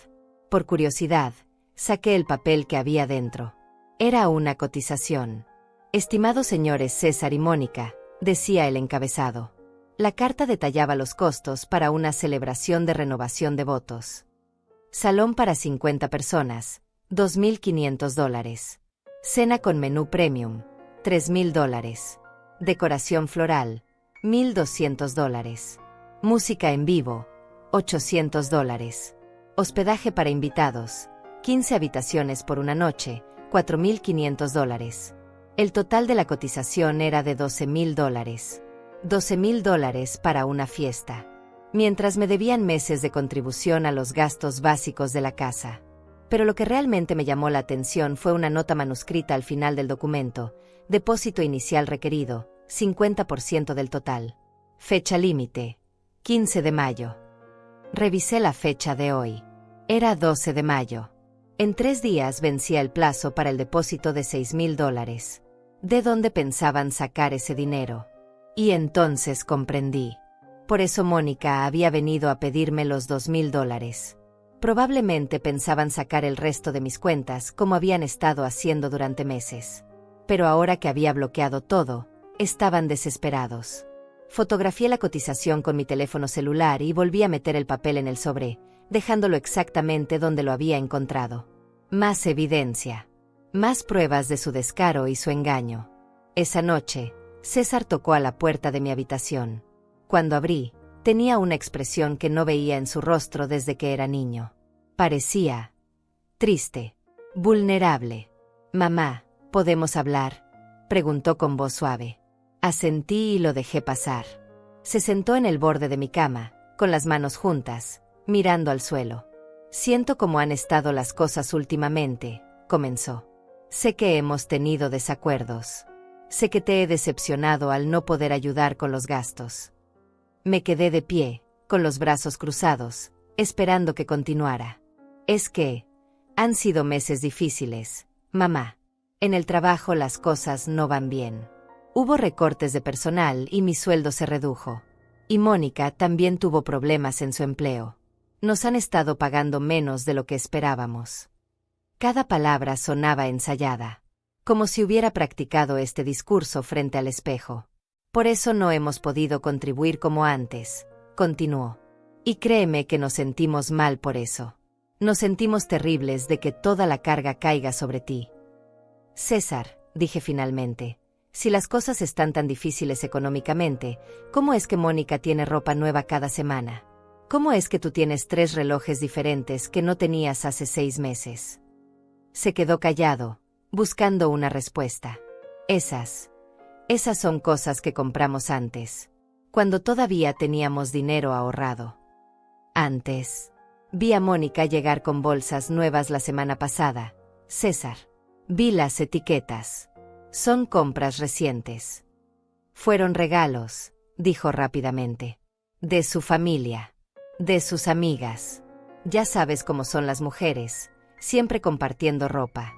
Por curiosidad, saqué el papel que había dentro. Era una cotización. Estimados señores César y Mónica, decía el encabezado. La carta detallaba los costos para una celebración de renovación de votos. Salón para 50 personas, $2,500. Cena con menú premium, $3,000. Decoración floral, $1,200. Música en vivo, $800. Hospedaje para invitados, 15 habitaciones por una noche, $4,500. El total de la cotización era de $12,000. $12,000 para una fiesta. Mientras me debían meses de contribución a los gastos básicos de la casa. Pero lo que realmente me llamó la atención fue una nota manuscrita al final del documento. Depósito inicial requerido, 50% del total. Fecha límite, 15 de mayo. Revisé la fecha de hoy. Era 12 de mayo. En 3 días vencía el plazo para el depósito de $6,000. ¿De dónde pensaban sacar ese dinero? Y entonces comprendí. Por eso Mónica había venido a pedirme los $2,000. Probablemente pensaban sacar el resto de mis cuentas como habían estado haciendo durante meses. Pero ahora que había bloqueado todo, estaban desesperados. Fotografié la cotización con mi teléfono celular y volví a meter el papel en el sobre, dejándolo exactamente donde lo había encontrado. Más evidencia. Más pruebas de su descaro y su engaño. Esa noche, César tocó a la puerta de mi habitación. Cuando abrí, tenía una expresión que no veía en su rostro desde que era niño. Parecía triste, vulnerable. «Mamá, ¿podemos hablar?», preguntó con voz suave. Asentí y lo dejé pasar. Se sentó en el borde de mi cama, con las manos juntas, mirando al suelo. «Siento cómo han estado las cosas últimamente», comenzó. «Sé que hemos tenido desacuerdos. Sé que te he decepcionado al no poder ayudar con los gastos». Me quedé de pie, con los brazos cruzados, esperando que continuara. «Es que han sido meses difíciles, mamá. En el trabajo las cosas no van bien. Hubo recortes de personal y mi sueldo se redujo. Y Mónica también tuvo problemas en su empleo. Nos han estado pagando menos de lo que esperábamos». Cada palabra sonaba ensayada, como si hubiera practicado este discurso frente al espejo. «Por eso no hemos podido contribuir como antes», continuó. «Y créeme que nos sentimos mal por eso. Nos sentimos terribles de que toda la carga caiga sobre ti». «César», dije finalmente, «si las cosas están tan difíciles económicamente, ¿cómo es que Mónica tiene ropa nueva cada semana? ¿Cómo es que tú tienes 3 relojes diferentes que no tenías hace 6 meses?» Se quedó callado, buscando una respuesta. Esas son cosas que compramos antes, cuando todavía teníamos dinero ahorrado. Antes. Vi a Mónica llegar con bolsas nuevas la semana pasada. César. Vi las etiquetas. Son compras recientes. Fueron regalos, dijo rápidamente. De su familia. De sus amigas. Ya sabes cómo son las mujeres, siempre compartiendo ropa.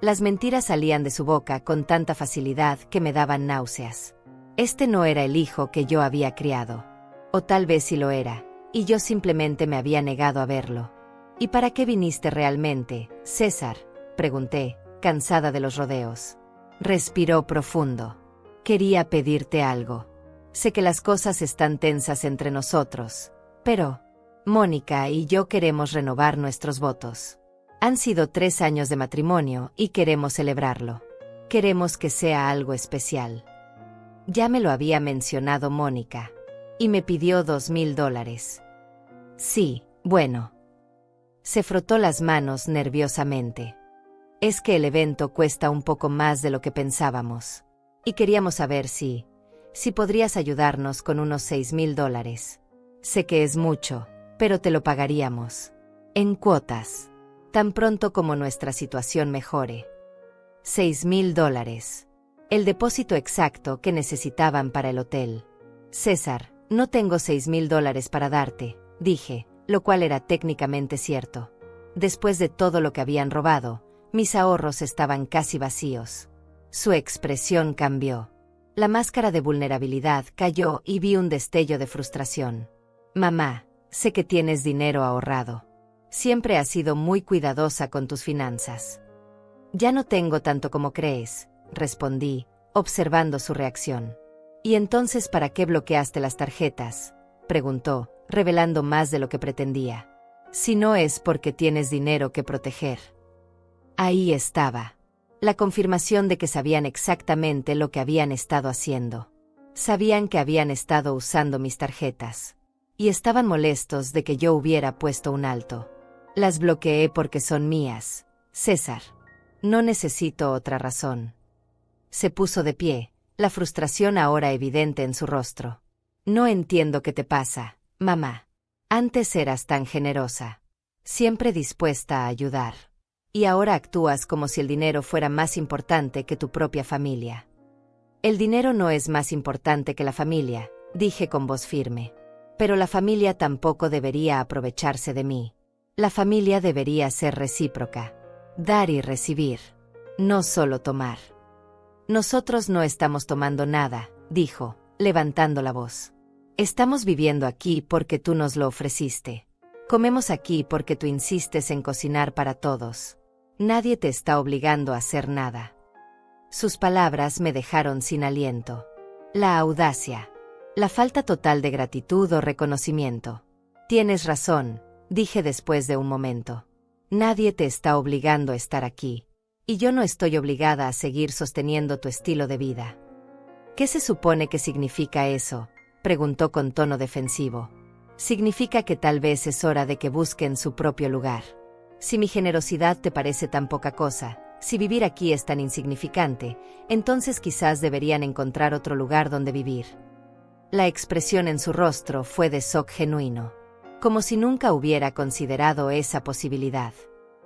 Las mentiras salían de su boca con tanta facilidad que me daban náuseas. Este no era el hijo que yo había criado. O tal vez sí lo era, y yo simplemente me había negado a verlo. ¿Y para qué viniste realmente, César?, pregunté, cansada de los rodeos. Respiró profundo. Quería pedirte algo. Sé que las cosas están tensas entre nosotros, pero Mónica y yo queremos renovar nuestros votos. Han sido 3 años de matrimonio y queremos celebrarlo. Queremos que sea algo especial. Ya me lo había mencionado Mónica. Y me pidió $2,000. Sí, bueno. Se frotó las manos nerviosamente. Es que el evento cuesta un poco más de lo que pensábamos. Y queríamos saber si podrías ayudarnos con unos $6,000. Sé que es mucho, pero te lo pagaríamos. En cuotas. Tan pronto como nuestra situación mejore. $6,000. El depósito exacto que necesitaban para el hotel. César, no tengo $6,000 para darte, dije, lo cual era técnicamente cierto. Después de todo lo que habían robado, mis ahorros estaban casi vacíos. Su expresión cambió. La máscara de vulnerabilidad cayó y vi un destello de frustración. Mamá, sé que tienes dinero ahorrado. Siempre has sido muy cuidadosa con tus finanzas. Ya no tengo tanto como crees, respondí, observando su reacción. ¿Y entonces para qué bloqueaste las tarjetas?, preguntó, revelando más de lo que pretendía. Si no es porque tienes dinero que proteger. Ahí estaba. La confirmación de que sabían exactamente lo que habían estado haciendo. Sabían que habían estado usando mis tarjetas. Y estaban molestos de que yo hubiera puesto un alto. Las bloqueé porque son mías, César. No necesito otra razón. Se puso de pie, la frustración ahora evidente en su rostro. No entiendo qué te pasa, mamá. Antes eras tan generosa. Siempre dispuesta a ayudar. Y ahora actúas como si el dinero fuera más importante que tu propia familia. El dinero no es más importante que la familia, dije con voz firme. Pero la familia tampoco debería aprovecharse de mí. La familia debería ser recíproca. Dar y recibir. No solo tomar. Nosotros no estamos tomando nada, dijo, levantando la voz. Estamos viviendo aquí porque tú nos lo ofreciste. Comemos aquí porque tú insistes en cocinar para todos. Nadie te está obligando a hacer nada. Sus palabras me dejaron sin aliento. La audacia. La falta total de gratitud o reconocimiento. Tienes razón, dije después de un momento. Nadie te está obligando a estar aquí. Y yo no estoy obligada a seguir sosteniendo tu estilo de vida. ¿Qué se supone que significa eso?, preguntó con tono defensivo. Significa que tal vez es hora de que busquen su propio lugar. Si mi generosidad te parece tan poca cosa, si vivir aquí es tan insignificante, entonces quizás deberían encontrar otro lugar donde vivir. La expresión en su rostro fue de shock genuino. Como si nunca hubiera considerado esa posibilidad.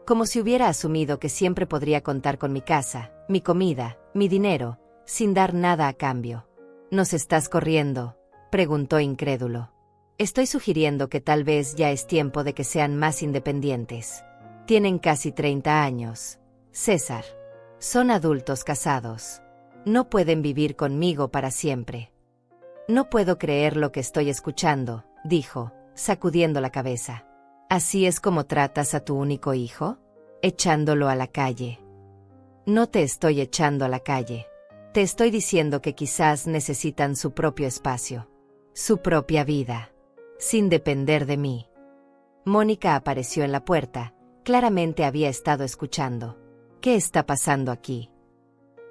Como si hubiera asumido que siempre podría contar con mi casa, mi comida, mi dinero, sin dar nada a cambio. ¿Nos estás corriendo?, preguntó incrédulo. Estoy sugiriendo que tal vez ya es tiempo de que sean más independientes. Tienen casi 30 años. César. Son adultos casados. No pueden vivir conmigo para siempre. No puedo creer lo que estoy escuchando, dijo, sacudiendo la cabeza. ¿Así es como tratas a tu único hijo? Echándolo a la calle. No te estoy echando a la calle. Te estoy diciendo que quizás necesitan su propio espacio. Su propia vida. Sin depender de mí. Mónica apareció en la puerta. Claramente había estado escuchando. ¿Qué está pasando aquí?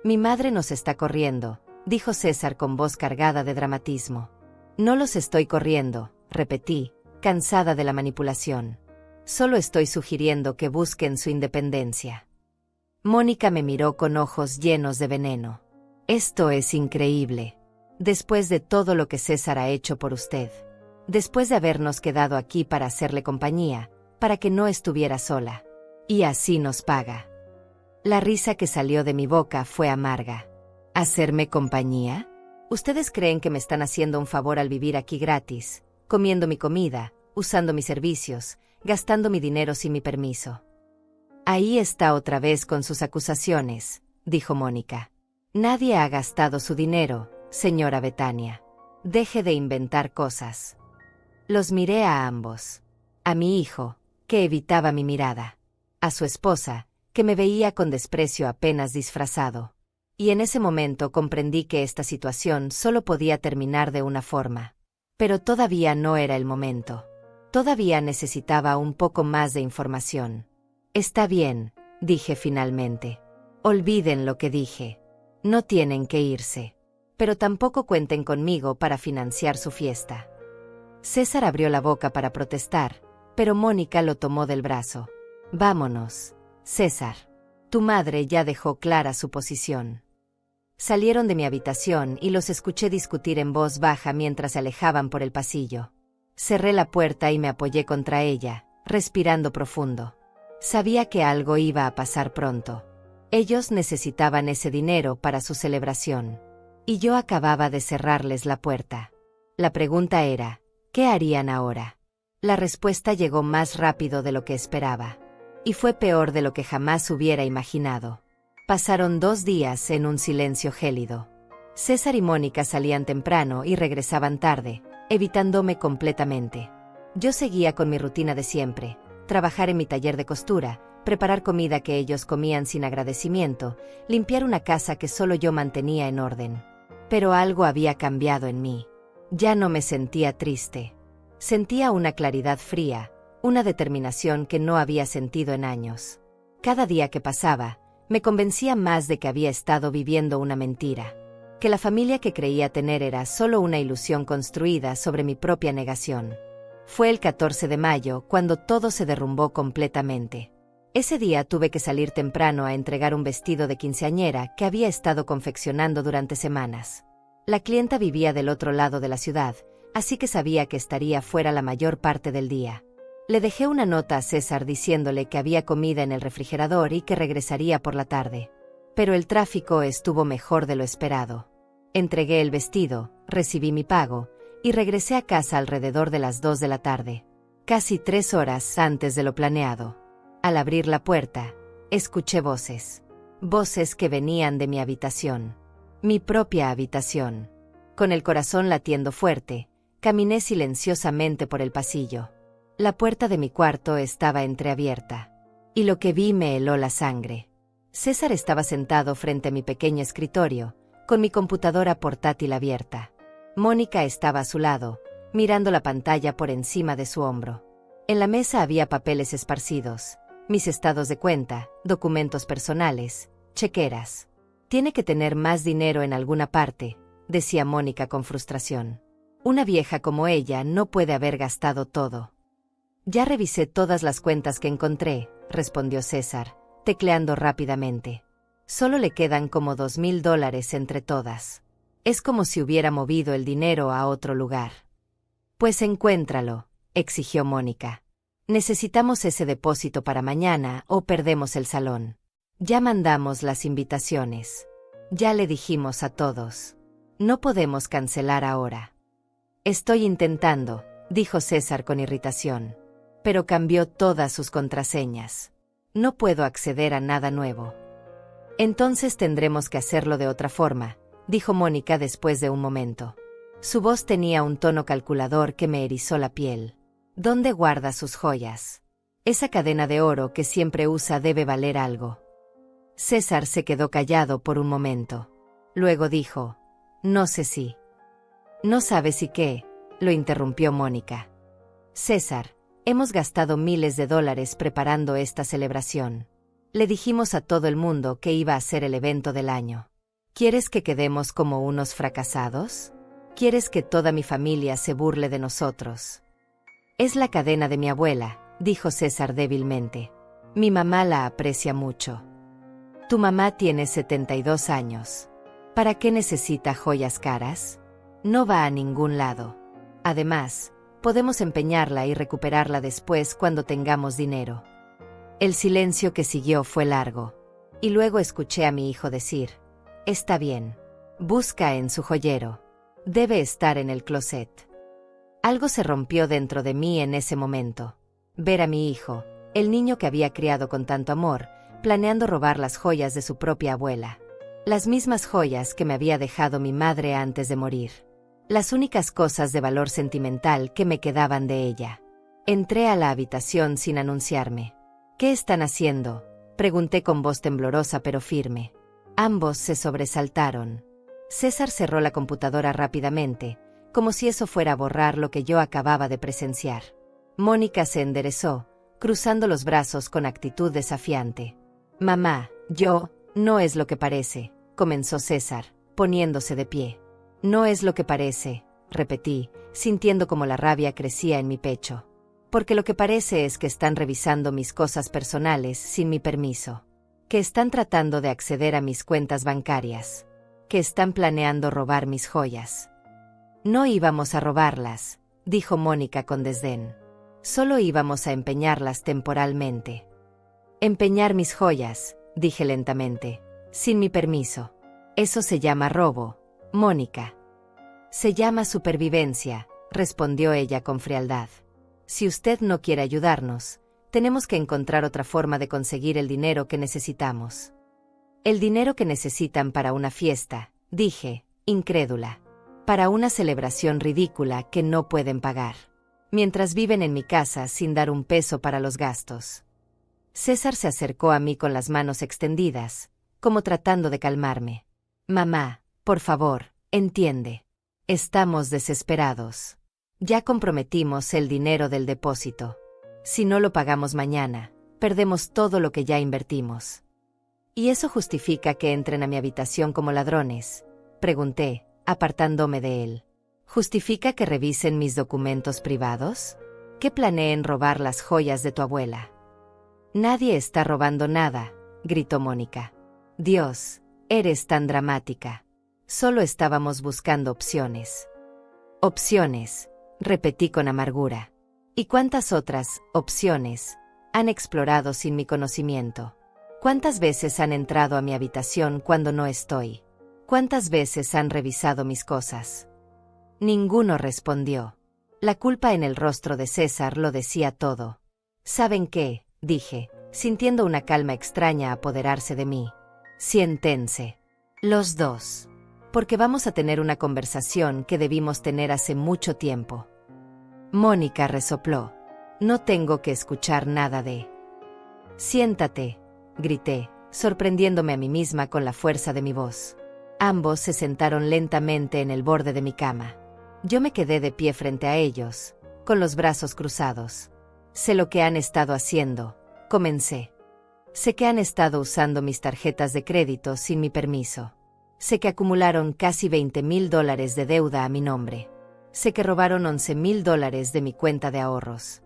Mi madre nos está corriendo, dijo César con voz cargada de dramatismo. No los estoy corriendo, repetí, cansada de la manipulación. Solo estoy sugiriendo que busquen su independencia. Mónica me miró con ojos llenos de veneno. Esto es increíble. Después de todo lo que César ha hecho por usted. Después de habernos quedado aquí para hacerle compañía, para que no estuviera sola. Y así nos paga. La risa que salió de mi boca fue amarga. ¿Hacerme compañía? ¿Ustedes creen que me están haciendo un favor al vivir aquí gratis, comiendo mi comida, usando mis servicios, gastando mi dinero sin mi permiso? Ahí está otra vez con sus acusaciones, dijo Mónica. Nadie ha gastado su dinero, señora Betania. Deje de inventar cosas. Los miré a ambos. A mi hijo, que evitaba mi mirada. A su esposa, que me veía con desprecio apenas disfrazado. Y en ese momento comprendí que esta situación solo podía terminar de una forma. Pero todavía no era el momento. Todavía necesitaba un poco más de información. Está bien, dije finalmente. Olviden lo que dije. No tienen que irse. Pero tampoco cuenten conmigo para financiar su fiesta. César abrió la boca para protestar, pero Mónica lo tomó del brazo. Vámonos, César. Tu madre ya dejó clara su posición. Salieron de mi habitación y los escuché discutir en voz baja mientras se alejaban por el pasillo. Cerré la puerta y me apoyé contra ella, respirando profundo. Sabía que algo iba a pasar pronto. Ellos necesitaban ese dinero para su celebración. Y yo acababa de cerrarles la puerta. La pregunta era, ¿qué harían ahora? La respuesta llegó más rápido de lo que esperaba. Y fue peor de lo que jamás hubiera imaginado. Pasaron 2 días en un silencio gélido. César y Mónica salían temprano y regresaban tarde, evitándome completamente. Yo seguía con mi rutina de siempre, trabajar en mi taller de costura, preparar comida que ellos comían sin agradecimiento, limpiar una casa que solo yo mantenía en orden. Pero algo había cambiado en mí. Ya no me sentía triste. Sentía una claridad fría, una determinación que no había sentido en años. Cada día que pasaba, me convencía más de que había estado viviendo una mentira. Que la familia que creía tener era solo una ilusión construida sobre mi propia negación. Fue el 14 de mayo cuando todo se derrumbó completamente. Ese día tuve que salir temprano a entregar un vestido de quinceañera que había estado confeccionando durante semanas. La clienta vivía del otro lado de la ciudad, así que sabía que estaría fuera la mayor parte del día. Le dejé una nota a César diciéndole que había comida en el refrigerador y que regresaría por la tarde. Pero el tráfico estuvo mejor de lo esperado. Entregué el vestido, recibí mi pago, y regresé a casa alrededor de las 2 de la tarde. Casi 3 horas antes de lo planeado. Al abrir la puerta, escuché voces. Voces que venían de mi habitación. Mi propia habitación. Con el corazón latiendo fuerte, caminé silenciosamente por el pasillo. La puerta de mi cuarto estaba entreabierta. Y lo que vi me heló la sangre. César estaba sentado frente a mi pequeño escritorio, con mi computadora portátil abierta. Mónica estaba a su lado, mirando la pantalla por encima de su hombro. En la mesa había papeles esparcidos, mis estados de cuenta, documentos personales, chequeras. Tiene que tener más dinero en alguna parte, decía Mónica con frustración. Una vieja como ella no puede haber gastado todo. Ya revisé todas las cuentas que encontré, respondió César, tecleando rápidamente. Solo le quedan como $2,000 entre todas. Es como si hubiera movido el dinero a otro lugar. Pues encuéntralo, exigió Mónica. Necesitamos ese depósito para mañana o perdemos el salón. Ya mandamos las invitaciones. Ya le dijimos a todos. No podemos cancelar ahora. Estoy intentando, dijo César con irritación. Pero cambió todas sus contraseñas. No puedo acceder a nada nuevo. Entonces tendremos que hacerlo de otra forma, dijo Mónica después de un momento. Su voz tenía un tono calculador que me erizó la piel. ¿Dónde guarda sus joyas? Esa cadena de oro que siempre usa debe valer algo. César se quedó callado por un momento. Luego dijo, no sé si. No sabes si qué, lo interrumpió Mónica. César, hemos gastado miles de dólares preparando esta celebración. Le dijimos a todo el mundo que iba a ser el evento del año. ¿Quieres que quedemos como unos fracasados? ¿Quieres que toda mi familia se burle de nosotros? Es la cadena de mi abuela, dijo César débilmente. Mi mamá la aprecia mucho. Tu mamá tiene 72 años. ¿Para qué necesita joyas caras? No va a ningún lado. Además, podemos empeñarla y recuperarla después cuando tengamos dinero. El silencio que siguió fue largo. Y luego escuché a mi hijo decir: Está bien. Busca en su joyero. Debe estar en el closet. Algo se rompió dentro de mí en ese momento. Ver a mi hijo, el niño que había criado con tanto amor, planeando robar las joyas de su propia abuela. Las mismas joyas que me había dejado mi madre antes de morir. Las únicas cosas de valor sentimental que me quedaban de ella. Entré a la habitación sin anunciarme. ¿Qué están haciendo?, pregunté con voz temblorosa pero firme. Ambos se sobresaltaron. César cerró la computadora rápidamente, como si eso fuera a borrar lo que yo acababa de presenciar. Mónica se enderezó, cruzando los brazos con actitud desafiante. Mamá, no es lo que parece, comenzó César, poniéndose de pie. No es lo que parece, repetí, sintiendo como la rabia crecía en mi pecho. Porque lo que parece es que están revisando mis cosas personales sin mi permiso. Que están tratando de acceder a mis cuentas bancarias. Que están planeando robar mis joyas. No íbamos a robarlas, dijo Mónica con desdén. Solo íbamos a empeñarlas temporalmente. Empeñar mis joyas, dije lentamente, sin mi permiso. Eso se llama robo, Mónica. Se llama supervivencia, respondió ella con frialdad. Si usted no quiere ayudarnos, tenemos que encontrar otra forma de conseguir el dinero que necesitamos. El dinero que necesitan para una fiesta, dije, incrédula. Para una celebración ridícula que no pueden pagar. Mientras viven en mi casa sin dar un peso para los gastos. César se acercó a mí con las manos extendidas, como tratando de calmarme. Mamá, por favor, entiende. Estamos desesperados. Ya comprometimos el dinero del depósito. Si no lo pagamos mañana, perdemos todo lo que ya invertimos. ¿Y eso justifica que entren a mi habitación como ladrones?, pregunté, apartándome de él. ¿Justifica que revisen mis documentos privados? ¿Que planeen robar las joyas de tu abuela? Nadie está robando nada, gritó Mónica. Dios, eres tan dramática. Solo estábamos buscando opciones. Opciones, repetí con amargura. ¿Y cuántas otras opciones han explorado sin mi conocimiento? ¿Cuántas veces han entrado a mi habitación cuando no estoy? ¿Cuántas veces han revisado mis cosas? Ninguno respondió. La culpa en el rostro de César lo decía todo. ¿Saben qué?, dije, sintiendo una calma extraña apoderarse de mí. Siéntense. Los dos. Porque vamos a tener una conversación que debimos tener hace mucho tiempo. Mónica resopló. No tengo que escuchar nada de... Siéntate, grité, sorprendiéndome a mí misma con la fuerza de mi voz. Ambos se sentaron lentamente en el borde de mi cama. Yo me quedé de pie frente a ellos, con los brazos cruzados. Sé lo que han estado haciendo, comencé. Sé que han estado usando mis tarjetas de crédito sin mi permiso. Sé que acumularon casi $20,000 de deuda a mi nombre. Sé que robaron $11,000 de mi cuenta de ahorros.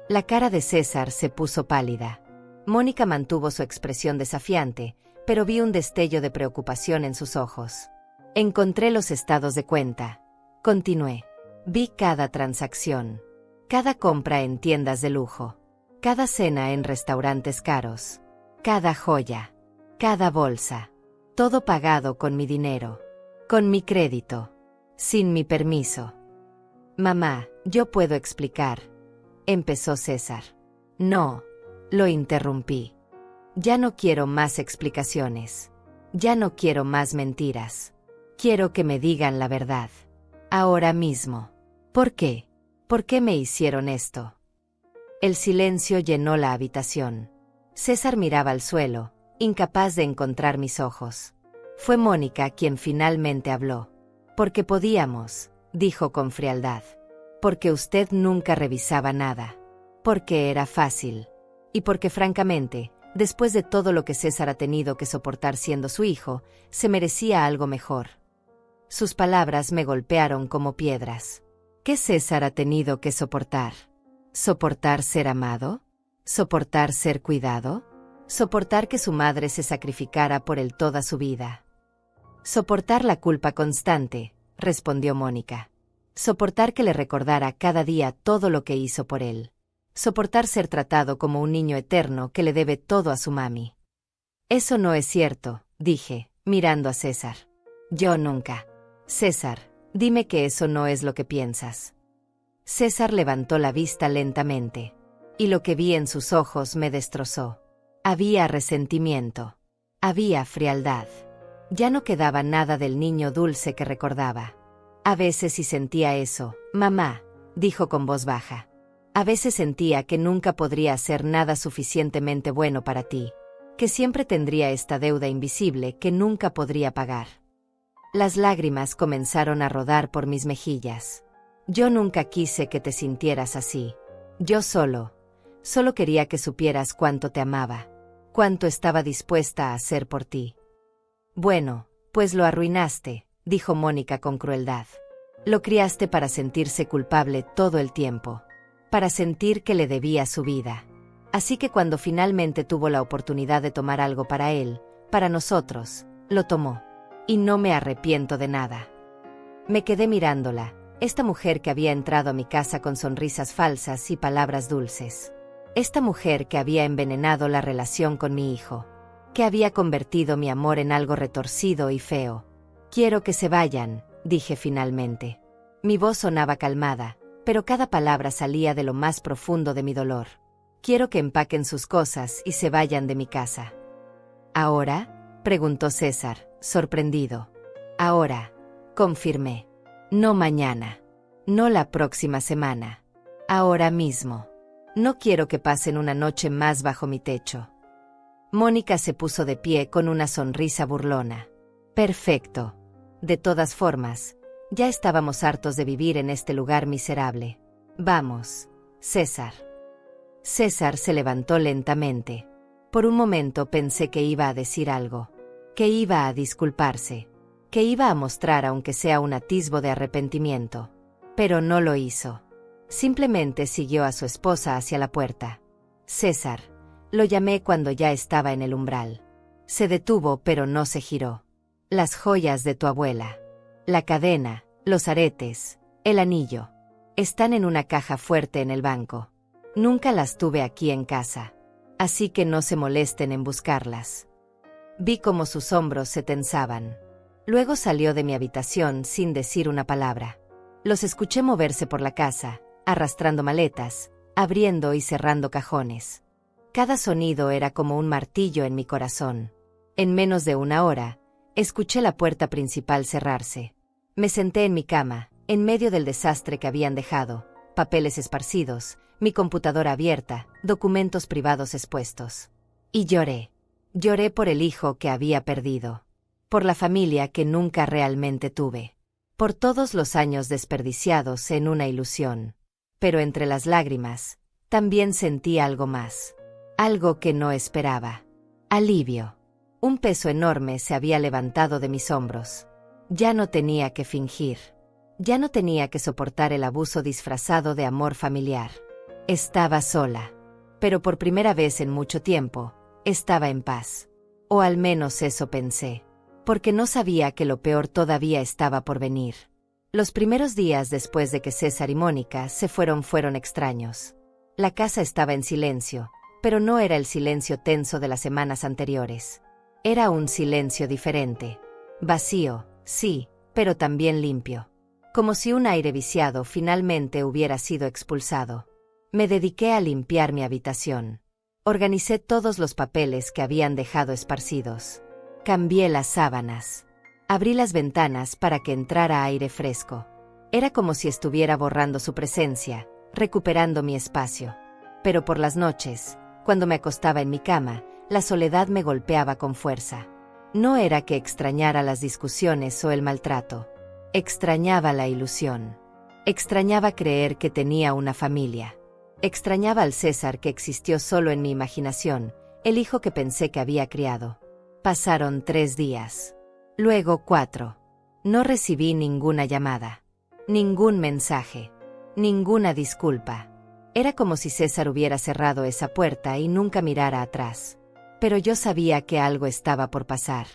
La cara de César se puso pálida. Mónica mantuvo su expresión desafiante, pero vi un destello de preocupación en sus ojos. Encontré los estados de cuenta. Continué. Vi cada transacción. Cada compra en tiendas de lujo. Cada cena en restaurantes caros. Cada joya. Cada bolsa. Todo pagado con mi dinero. Con mi crédito. Sin mi permiso. Mamá, yo puedo explicar. Empezó César. No. Lo interrumpí. Ya no quiero más explicaciones. Ya no quiero más mentiras. Quiero que me digan la verdad. Ahora mismo. ¿Por qué? ¿Por qué me hicieron esto? El silencio llenó la habitación. César miraba al suelo, incapaz de encontrar mis ojos. Fue Mónica quien finalmente habló. Porque podíamos, dijo con frialdad. Porque usted nunca revisaba nada. Porque era fácil. Y porque francamente, después de todo lo que César ha tenido que soportar siendo su hijo, se merecía algo mejor. Sus palabras me golpearon como piedras. ¿Qué César ha tenido que soportar? ¿Soportar ser amado? ¿Soportar ser cuidado? Soportar que su madre se sacrificara por él toda su vida. Soportar la culpa constante, respondió Mónica. Soportar que le recordara cada día todo lo que hizo por él. Soportar ser tratado como un niño eterno que le debe todo a su mami. Eso no es cierto, dije, mirando a César. Yo nunca. César, dime que eso no es lo que piensas. César levantó la vista lentamente. Y lo que vi en sus ojos me destrozó. Había resentimiento. Había frialdad. Ya no quedaba nada del niño dulce que recordaba. A veces sí sentía eso, mamá, dijo con voz baja. A veces sentía que nunca podría hacer nada suficientemente bueno para ti, que siempre tendría esta deuda invisible que nunca podría pagar. Las lágrimas comenzaron a rodar por mis mejillas. Yo nunca quise que te sintieras así. Yo solo quería que supieras cuánto te amaba, cuánto estaba dispuesta a hacer por ti. Bueno, pues lo arruinaste, dijo Mónica con crueldad. Lo criaste para sentirse culpable todo el tiempo, para sentir que le debía su vida. Así que cuando finalmente tuvo la oportunidad de tomar algo para él, para nosotros, lo tomó. Y no me arrepiento de nada. Me quedé mirándola, esta mujer que había entrado a mi casa con sonrisas falsas y palabras dulces. Esta mujer que había envenenado la relación con mi hijo, que había convertido mi amor en algo retorcido y feo. Quiero que se vayan, dije finalmente. Mi voz sonaba calmada, pero cada palabra salía de lo más profundo de mi dolor. Quiero que empaquen sus cosas y se vayan de mi casa. ¿Ahora?, preguntó César, sorprendido. Ahora, confirmé. No mañana. No la próxima semana. Ahora mismo. No quiero que pasen una noche más bajo mi techo. Mónica se puso de pie con una sonrisa burlona. Perfecto. De todas formas, ya estábamos hartos de vivir en este lugar miserable. Vamos, César. César se levantó lentamente. Por un momento pensé que iba a decir algo, que iba a disculparse, que iba a mostrar aunque sea un atisbo de arrepentimiento. Pero no lo hizo. Simplemente siguió a su esposa hacia la puerta. César, lo llamé cuando ya estaba en el umbral. Se detuvo pero no se giró. Las joyas de tu abuela. La cadena, los aretes, el anillo. Están en una caja fuerte en el banco. Nunca las tuve aquí en casa. Así que no se molesten en buscarlas. Vi cómo sus hombros se tensaban. Luego salió de mi habitación sin decir una palabra. Los escuché moverse por la casa, arrastrando maletas, abriendo y cerrando cajones. Cada sonido era como un martillo en mi corazón. En menos de una hora, escuché la puerta principal cerrarse. Me senté en mi cama, en medio del desastre que habían dejado, papeles esparcidos, mi computadora abierta, documentos privados expuestos. Y lloré. Lloré por el hijo que había perdido. Por la familia que nunca realmente tuve. Por todos los años desperdiciados en una ilusión. Pero entre las lágrimas, también sentí algo más. Algo que no esperaba. Alivio. Un peso enorme se había levantado de mis hombros. Ya no tenía que fingir. Ya no tenía que soportar el abuso disfrazado de amor familiar. Estaba sola. Pero por primera vez en mucho tiempo, estaba en paz. O al menos eso pensé. Porque no sabía que lo peor todavía estaba por venir. Los primeros días después de que César y Mónica se fueron extraños. La casa estaba en silencio, pero no era el silencio tenso de las semanas anteriores. Era un silencio diferente. Vacío, sí, pero también limpio. Como si un aire viciado finalmente hubiera sido expulsado. Me dediqué a limpiar mi habitación. Organicé todos los papeles que habían dejado esparcidos. Cambié las sábanas. Abrí las ventanas para que entrara aire fresco. Era como si estuviera borrando su presencia, recuperando mi espacio. Pero por las noches, cuando me acostaba en mi cama, la soledad me golpeaba con fuerza. No era que extrañara las discusiones o el maltrato. Extrañaba la ilusión. Extrañaba creer que tenía una familia. Extrañaba al César que existió solo en mi imaginación, el hijo que pensé que había criado. Pasaron 3 días. Luego 4. No recibí ninguna llamada. Ningún mensaje. Ninguna disculpa. Era como si César hubiera cerrado esa puerta y nunca mirara atrás. Pero yo sabía que algo estaba por pasar.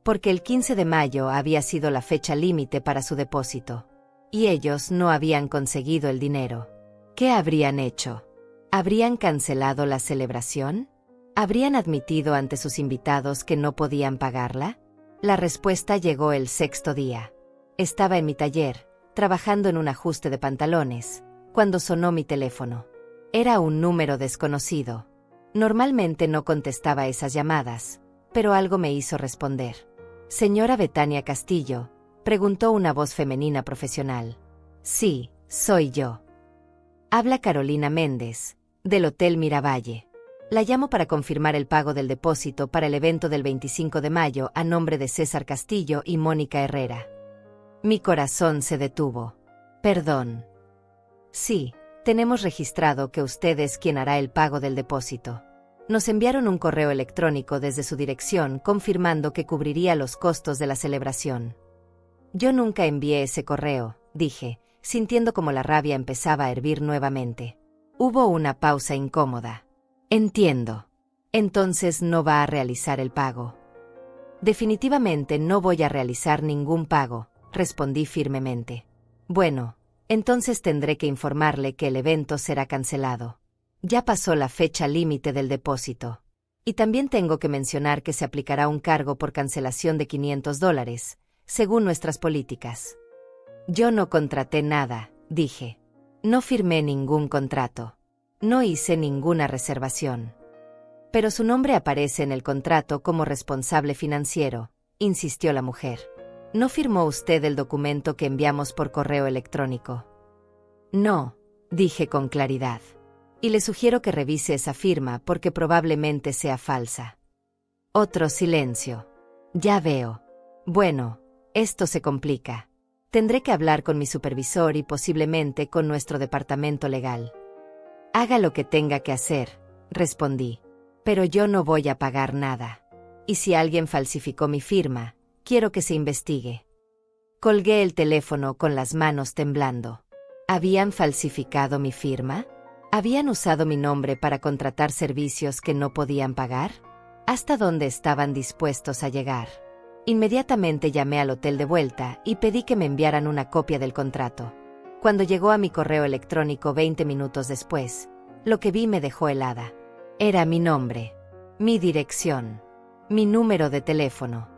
Porque el 15 de mayo había sido la fecha límite para su depósito. Y ellos no habían conseguido el dinero. ¿Qué habrían hecho? ¿Habrían cancelado la celebración? ¿Habrían admitido ante sus invitados que no podían pagarla? La respuesta llegó el sexto día. Estaba en mi taller, trabajando en un ajuste de pantalones, cuando sonó mi teléfono. Era un número desconocido. Normalmente no contestaba esas llamadas, pero algo me hizo responder. «Señora Betania Castillo», preguntó una voz femenina profesional. «Sí, soy yo». «Habla Carolina Méndez, del Hotel Miravalle. La llamo para confirmar el pago del depósito para el evento del 25 de mayo a nombre de César Castillo y Mónica Herrera». Mi corazón se detuvo. «Perdón». «Sí, tenemos registrado que usted es quien hará el pago del depósito». Nos enviaron un correo electrónico desde su dirección confirmando que cubriría los costos de la celebración. Yo nunca envié ese correo, dije, sintiendo como la rabia empezaba a hervir nuevamente. Hubo una pausa incómoda. Entiendo. Entonces no va a realizar el pago. Definitivamente no voy a realizar ningún pago, respondí firmemente. Bueno, entonces tendré que informarle que el evento será cancelado. Ya pasó la fecha límite del depósito. Y también tengo que mencionar que se aplicará un cargo por cancelación de $500, según nuestras políticas. Yo no contraté nada, dije. No firmé ningún contrato. No hice ninguna reservación. Pero su nombre aparece en el contrato como responsable financiero, insistió la mujer. ¿No firmó usted el documento que enviamos por correo electrónico? No, dije con claridad. Y le sugiero que revise esa firma porque probablemente sea falsa. Otro silencio. Ya veo. Bueno, esto se complica. Tendré que hablar con mi supervisor y posiblemente con nuestro departamento legal. Haga lo que tenga que hacer, respondí. Pero yo no voy a pagar nada. Y si alguien falsificó mi firma, quiero que se investigue. Colgué el teléfono con las manos temblando. ¿Habían falsificado mi firma? ¿Habían usado mi nombre para contratar servicios que no podían pagar? ¿Hasta dónde estaban dispuestos a llegar? Inmediatamente llamé al hotel de vuelta y pedí que me enviaran una copia del contrato. Cuando llegó a mi correo electrónico 20 minutos después, lo que vi me dejó helada. Era mi nombre, mi dirección, mi número de teléfono.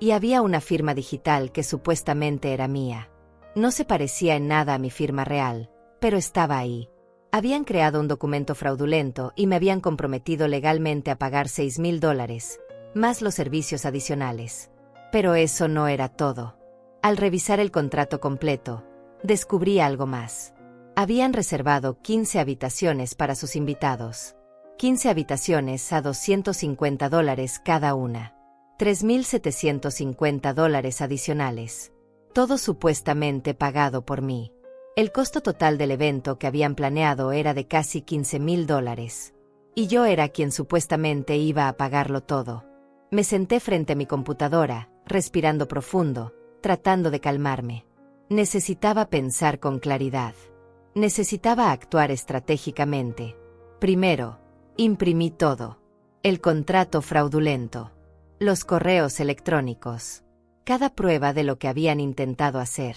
Y había una firma digital que supuestamente era mía. No se parecía en nada a mi firma real, pero estaba ahí. Habían creado un documento fraudulento y me habían comprometido legalmente a pagar $6,000, más los servicios adicionales. Pero eso no era todo. Al revisar el contrato completo, descubrí algo más. Habían reservado 15 habitaciones para sus invitados. 15 habitaciones a $250 cada una. $3,750 adicionales. Todo supuestamente pagado por mí. El costo total del evento que habían planeado era de casi $15,000. Y yo era quien supuestamente iba a pagarlo todo. Me senté frente a mi computadora, respirando profundo, tratando de calmarme. Necesitaba pensar con claridad. Necesitaba actuar estratégicamente. Primero, imprimí todo. El contrato fraudulento. Los correos electrónicos. Cada prueba de lo que habían intentado hacer.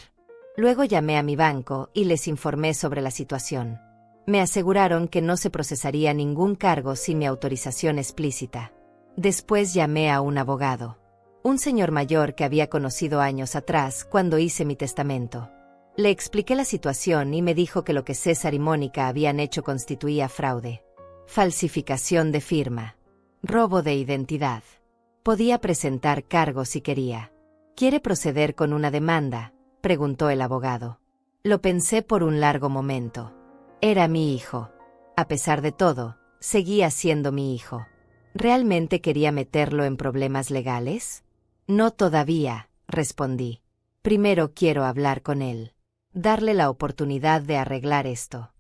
Luego llamé a mi banco y les informé sobre la situación. Me aseguraron que no se procesaría ningún cargo sin mi autorización explícita. Después llamé a un abogado. Un señor mayor que había conocido años atrás cuando hice mi testamento. Le expliqué la situación y me dijo que lo que César y Mónica habían hecho constituía fraude. Falsificación de firma. Robo de identidad. Podía presentar cargos si quería. ¿Quiere proceder con una demanda?, preguntó el abogado. Lo pensé por un largo momento. Era mi hijo. A pesar de todo, seguía siendo mi hijo. ¿Realmente quería meterlo en problemas legales? No todavía, respondí. Primero quiero hablar con él. Darle la oportunidad de arreglar esto.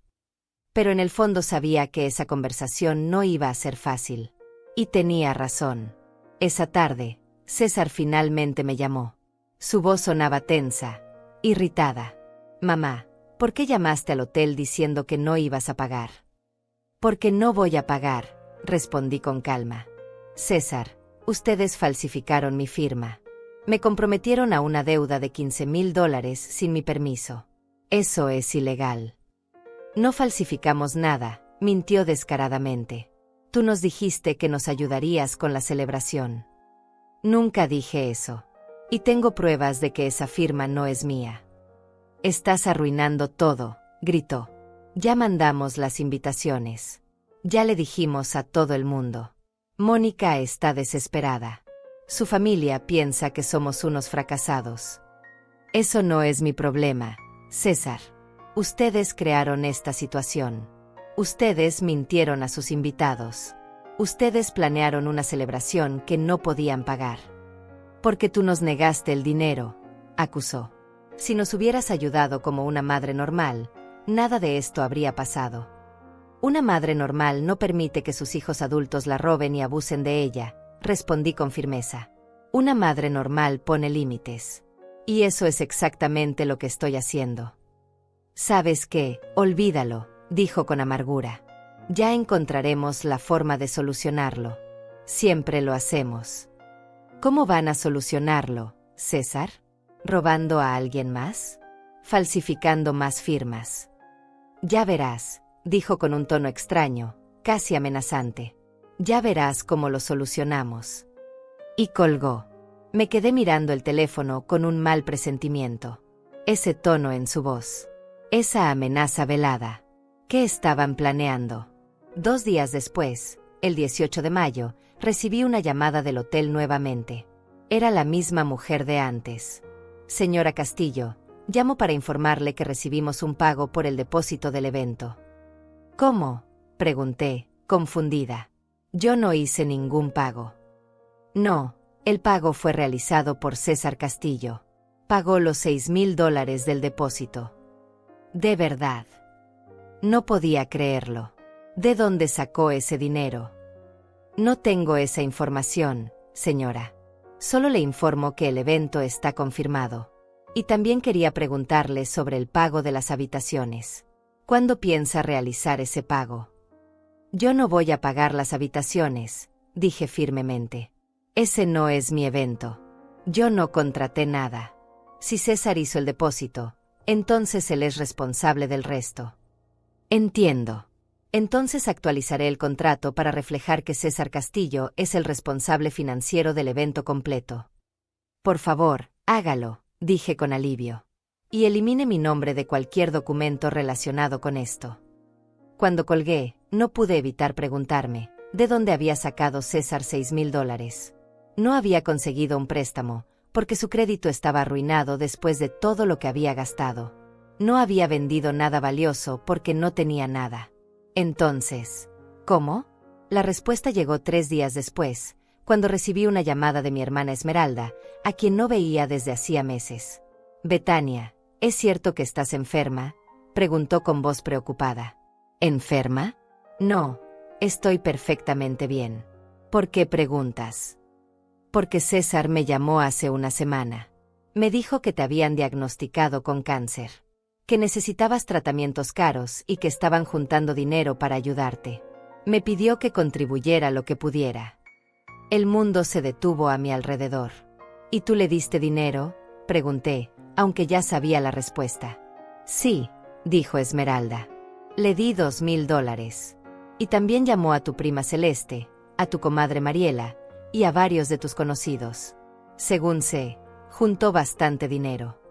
Pero en el fondo sabía que esa conversación no iba a ser fácil. Y tenía razón. Esa tarde, César finalmente me llamó. Su voz sonaba tensa, irritada. Mamá, ¿por qué llamaste al hotel diciendo que no ibas a pagar? Porque no voy a pagar, respondí con calma. César, ustedes falsificaron mi firma. Me comprometieron a una deuda de $15,000 sin mi permiso. Eso es ilegal. No falsificamos nada, mintió descaradamente. Tú nos dijiste que nos ayudarías con la celebración. Nunca dije eso. Y tengo pruebas de que esa firma no es mía. Estás arruinando todo, gritó. Ya mandamos las invitaciones. Ya le dijimos a todo el mundo. Mónica está desesperada. Su familia piensa que somos unos fracasados. Eso no es mi problema, César. Ustedes crearon esta situación. Ustedes mintieron a sus invitados. Ustedes planearon una celebración que no podían pagar. Porque tú nos negaste el dinero, acusó. Si nos hubieras ayudado como una madre normal, nada de esto habría pasado. Una madre normal no permite que sus hijos adultos la roben y abusen de ella, respondí con firmeza. Una madre normal pone límites. Y eso es exactamente lo que estoy haciendo. ¿Sabes qué? Olvídalo, dijo con amargura. Ya encontraremos la forma de solucionarlo. Siempre lo hacemos. ¿Cómo van a solucionarlo, César? ¿Robando a alguien más? ¿Falsificando más firmas? Ya verás, dijo con un tono extraño, casi amenazante. Ya verás cómo lo solucionamos. Y colgó. Me quedé mirando el teléfono con un mal presentimiento. Ese tono en su voz. Esa amenaza velada. ¿Qué estaban planeando? 2 días después, el 18 de mayo, recibí una llamada del hotel nuevamente. Era la misma mujer de antes. Señora Castillo, llamo para informarle que recibimos un pago por el depósito del evento. ¿Cómo? Pregunté, confundida. Yo no hice ningún pago. No, el pago fue realizado por César Castillo. Pagó los $6,000 del depósito. De verdad. No podía creerlo. ¿De dónde sacó ese dinero? No tengo esa información, señora. Solo le informo que el evento está confirmado. Y también quería preguntarle sobre el pago de las habitaciones. ¿Cuándo piensa realizar ese pago? Yo no voy a pagar las habitaciones, dije firmemente. Ese no es mi evento. Yo no contraté nada. Si César hizo el depósito, entonces él es responsable del resto. Entiendo. Entonces actualizaré el contrato para reflejar que César Castillo es el responsable financiero del evento completo. Por favor, hágalo, dije con alivio. Y elimine mi nombre de cualquier documento relacionado con esto. Cuando colgué, no pude evitar preguntarme, ¿de dónde había sacado César $6,000? No había conseguido un préstamo, porque su crédito estaba arruinado después de todo lo que había gastado. No había vendido nada valioso porque no tenía nada. Entonces, ¿cómo? La respuesta llegó 3 días después, cuando recibí una llamada de mi hermana Esmeralda, a quien no veía desde hacía meses. Betania, ¿es cierto que estás enferma?, preguntó con voz preocupada. ¿Enferma? No, estoy perfectamente bien. ¿Por qué preguntas? Porque César me llamó hace una semana. Me dijo que te habían diagnosticado con cáncer. Que necesitabas tratamientos caros y que estaban juntando dinero para ayudarte. Me pidió que contribuyera lo que pudiera. El mundo se detuvo a mi alrededor. ¿Y tú le diste dinero?, pregunté, aunque ya sabía la respuesta. Sí, dijo Esmeralda. Le di $2,000. Y también llamó a tu prima Celeste, a tu comadre Mariela, y a varios de tus conocidos. Según sé, juntó bastante dinero.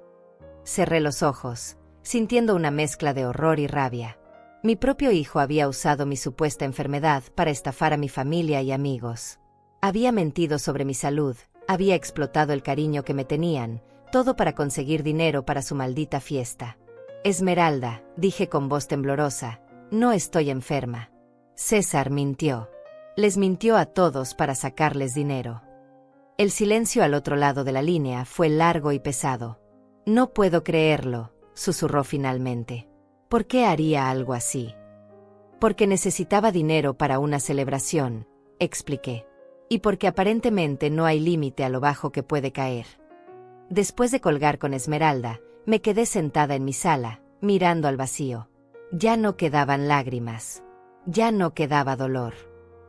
Cerré los ojos, sintiendo una mezcla de horror y rabia. Mi propio hijo había usado mi supuesta enfermedad para estafar a mi familia y amigos. Había mentido sobre mi salud, había explotado el cariño que me tenían, todo para conseguir dinero para su maldita fiesta. Esmeralda, dije con voz temblorosa, no estoy enferma. César mintió. Les mintió a todos para sacarles dinero. El silencio al otro lado de la línea fue largo y pesado. No puedo creerlo, susurró finalmente. ¿Por qué haría algo así? Porque necesitaba dinero para una celebración, expliqué. Y porque aparentemente no hay límite a lo bajo que puede caer. Después de colgar con Esmeralda, me quedé sentada en mi sala, mirando al vacío. Ya no quedaban lágrimas. Ya no quedaba dolor.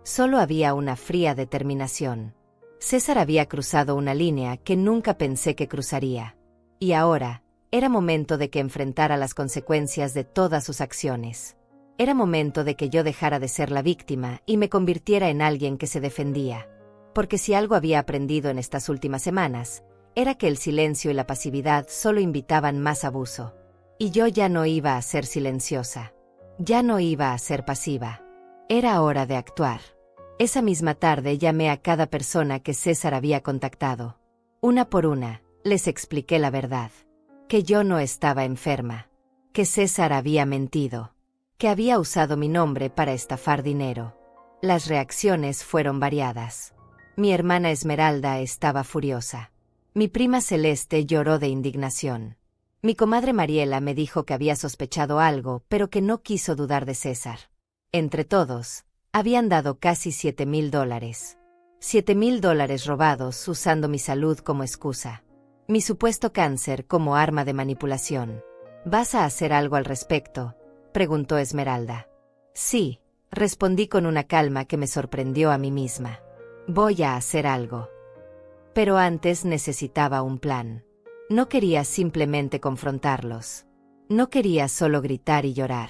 Solo había una fría determinación. César había cruzado una línea que nunca pensé que cruzaría. Y ahora, era momento de que enfrentara las consecuencias de todas sus acciones. Era momento de que yo dejara de ser la víctima y me convirtiera en alguien que se defendía. Porque si algo había aprendido en estas últimas semanas, era que el silencio y la pasividad solo invitaban más abuso. Y yo ya no iba a ser silenciosa. Ya no iba a ser pasiva. Era hora de actuar. Esa misma tarde llamé a cada persona que César había contactado. Una por una, les expliqué la verdad. Que yo no estaba enferma. Que César había mentido. Que había usado mi nombre para estafar dinero. Las reacciones fueron variadas. Mi hermana Esmeralda estaba furiosa. Mi prima Celeste lloró de indignación. Mi comadre Mariela me dijo que había sospechado algo, pero que no quiso dudar de César. Entre todos, habían dado casi $7,000. $7,000 robados usando mi salud como excusa. Mi supuesto cáncer como arma de manipulación. ¿Vas a hacer algo al respecto?, preguntó Esmeralda. Sí, respondí con una calma que me sorprendió a mí misma. Voy a hacer algo. Pero antes necesitaba un plan. No quería simplemente confrontarlos. No quería solo gritar y llorar.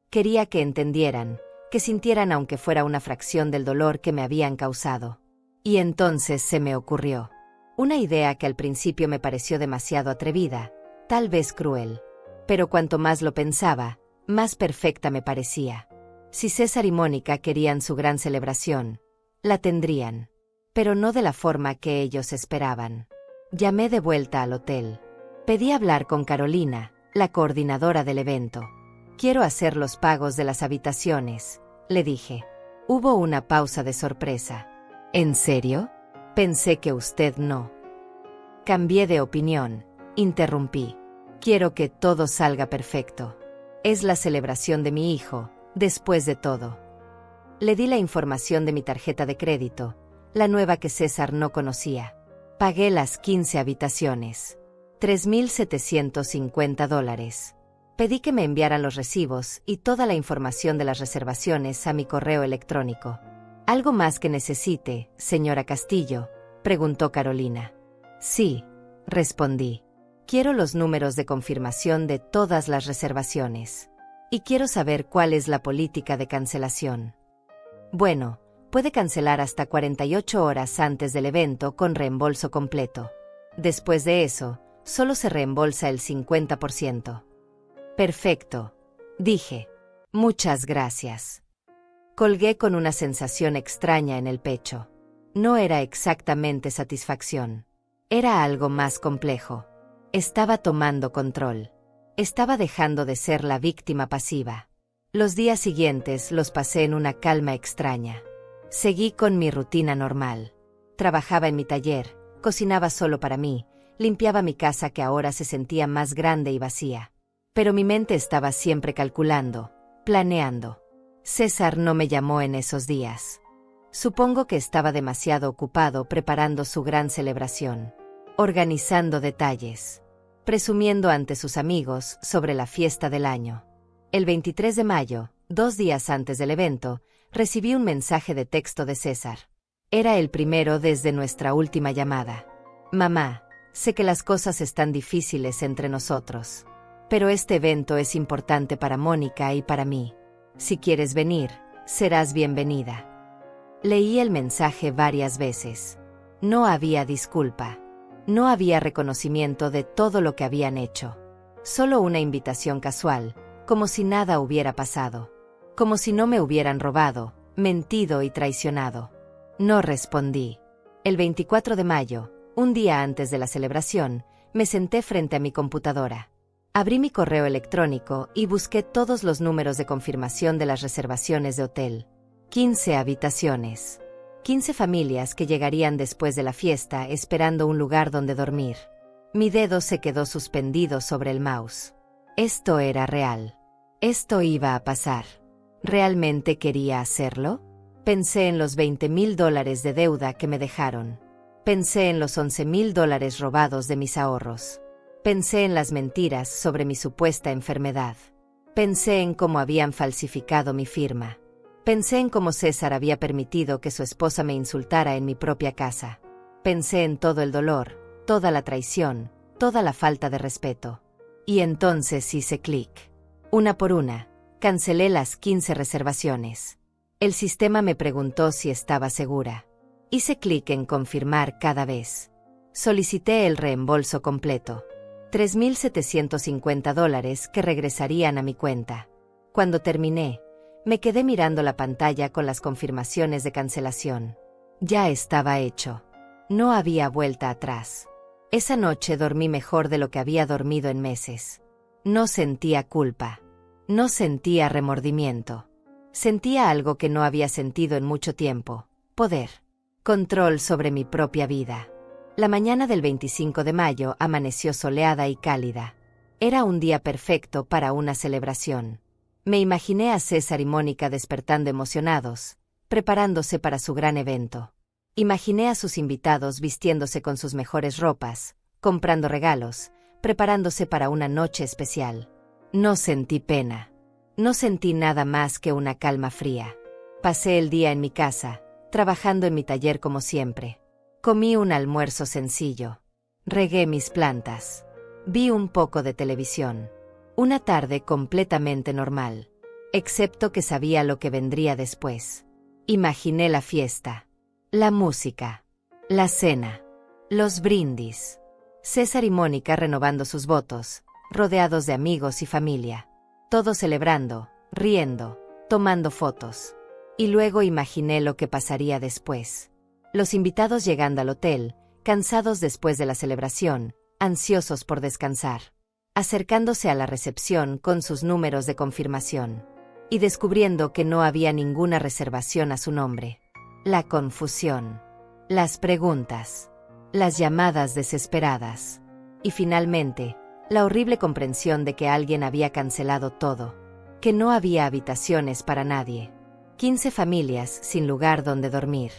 Quería que entendieran, que sintieran aunque fuera una fracción del dolor que me habían causado. Y entonces se me ocurrió. Una idea que al principio me pareció demasiado atrevida, tal vez cruel. Pero cuanto más lo pensaba, más perfecta me parecía. Si César y Mónica querían su gran celebración, la tendrían. Pero no de la forma que ellos esperaban. Llamé de vuelta al hotel. Pedí hablar con Carolina, la coordinadora del evento. Quiero hacer los pagos de las habitaciones, le dije. Hubo una pausa de sorpresa. ¿En serio? Pensé que usted no. Cambié de opinión, interrumpí. Quiero que todo salga perfecto. Es la celebración de mi hijo, después de todo. Le di la información de mi tarjeta de crédito, la nueva que César no conocía. Pagué las 15 habitaciones. $3,750. Pedí que me enviaran los recibos y toda la información de las reservaciones a mi correo electrónico. ¿Algo más que necesite, señora Castillo?, preguntó Carolina. Sí, respondí. Quiero los números de confirmación de todas las reservaciones. Y quiero saber cuál es la política de cancelación. Bueno, puede cancelar hasta 48 horas antes del evento con reembolso completo. Después de eso, solo se reembolsa el 50%. Perfecto, dije. Muchas gracias. Colgué con una sensación extraña en el pecho. No era exactamente satisfacción. Era algo más complejo. Estaba tomando control. Estaba dejando de ser la víctima pasiva. Los días siguientes los pasé en una calma extraña. Seguí con mi rutina normal. Trabajaba en mi taller, cocinaba solo para mí, limpiaba mi casa que ahora se sentía más grande y vacía. Pero mi mente estaba siempre calculando, planeando. César no me llamó en esos días. Supongo que estaba demasiado ocupado preparando su gran celebración, organizando detalles, presumiendo ante sus amigos sobre la fiesta del año. El 23 de mayo, 2 días antes del evento, recibí un mensaje de texto de César. Era el primero desde nuestra última llamada. Mamá, sé que las cosas están difíciles entre nosotros. Pero este evento es importante para Mónica y para mí. Si quieres venir, serás bienvenida. Leí el mensaje varias veces. No había disculpa. No había reconocimiento de todo lo que habían hecho. Solo una invitación casual, como si nada hubiera pasado. Como si no me hubieran robado, mentido y traicionado. No respondí. El 24 de mayo, un día antes de la celebración, me senté frente a mi computadora. Abrí mi correo electrónico y busqué todos los números de confirmación de las reservaciones de hotel. 15 habitaciones. 15 familias que llegarían después de la fiesta esperando un lugar donde dormir. Mi dedo se quedó suspendido sobre el mouse. Esto era real. Esto iba a pasar. ¿Realmente quería hacerlo? Pensé en los $20,000 de deuda que me dejaron. Pensé en los $11,000 robados de mis ahorros. Pensé en las mentiras sobre mi supuesta enfermedad. Pensé en cómo habían falsificado mi firma. Pensé en cómo César había permitido que su esposa me insultara en mi propia casa. Pensé en todo el dolor, toda la traición, toda la falta de respeto. Y entonces hice clic. Una por una, cancelé las 15 reservaciones. El sistema me preguntó si estaba segura. Hice clic en confirmar cada vez. Solicité el reembolso completo. $3,750 que regresarían a mi cuenta. Cuando terminé, me quedé mirando la pantalla con las confirmaciones de cancelación. Ya estaba hecho. No había vuelta atrás. Esa noche dormí mejor de lo que había dormido en meses. No sentía culpa. No sentía remordimiento. Sentía algo que no había sentido en mucho tiempo: poder. Control sobre mi propia vida. La mañana del 25 de mayo amaneció soleada y cálida. Era un día perfecto para una celebración. Me imaginé a César y Mónica despertando emocionados, preparándose para su gran evento. Imaginé a sus invitados vistiéndose con sus mejores ropas, comprando regalos, preparándose para una noche especial. No sentí pena. No sentí nada más que una calma fría. Pasé el día en mi casa, trabajando en mi taller como siempre. Comí un almuerzo sencillo. Regué mis plantas. Vi un poco de televisión. Una tarde completamente normal. Excepto que sabía lo que vendría después. Imaginé la fiesta. La música. La cena. Los brindis. César y Mónica renovando sus votos, rodeados de amigos y familia. Todos celebrando, riendo, tomando fotos. Y luego imaginé lo que pasaría después. Los invitados llegando al hotel, cansados después de la celebración, ansiosos por descansar. Acercándose a la recepción con sus números de confirmación. Y descubriendo que no había ninguna reservación a su nombre. La confusión. Las preguntas. Las llamadas desesperadas. Y finalmente, la horrible comprensión de que alguien había cancelado todo. Que no había habitaciones para nadie. 15 familias sin lugar donde dormir.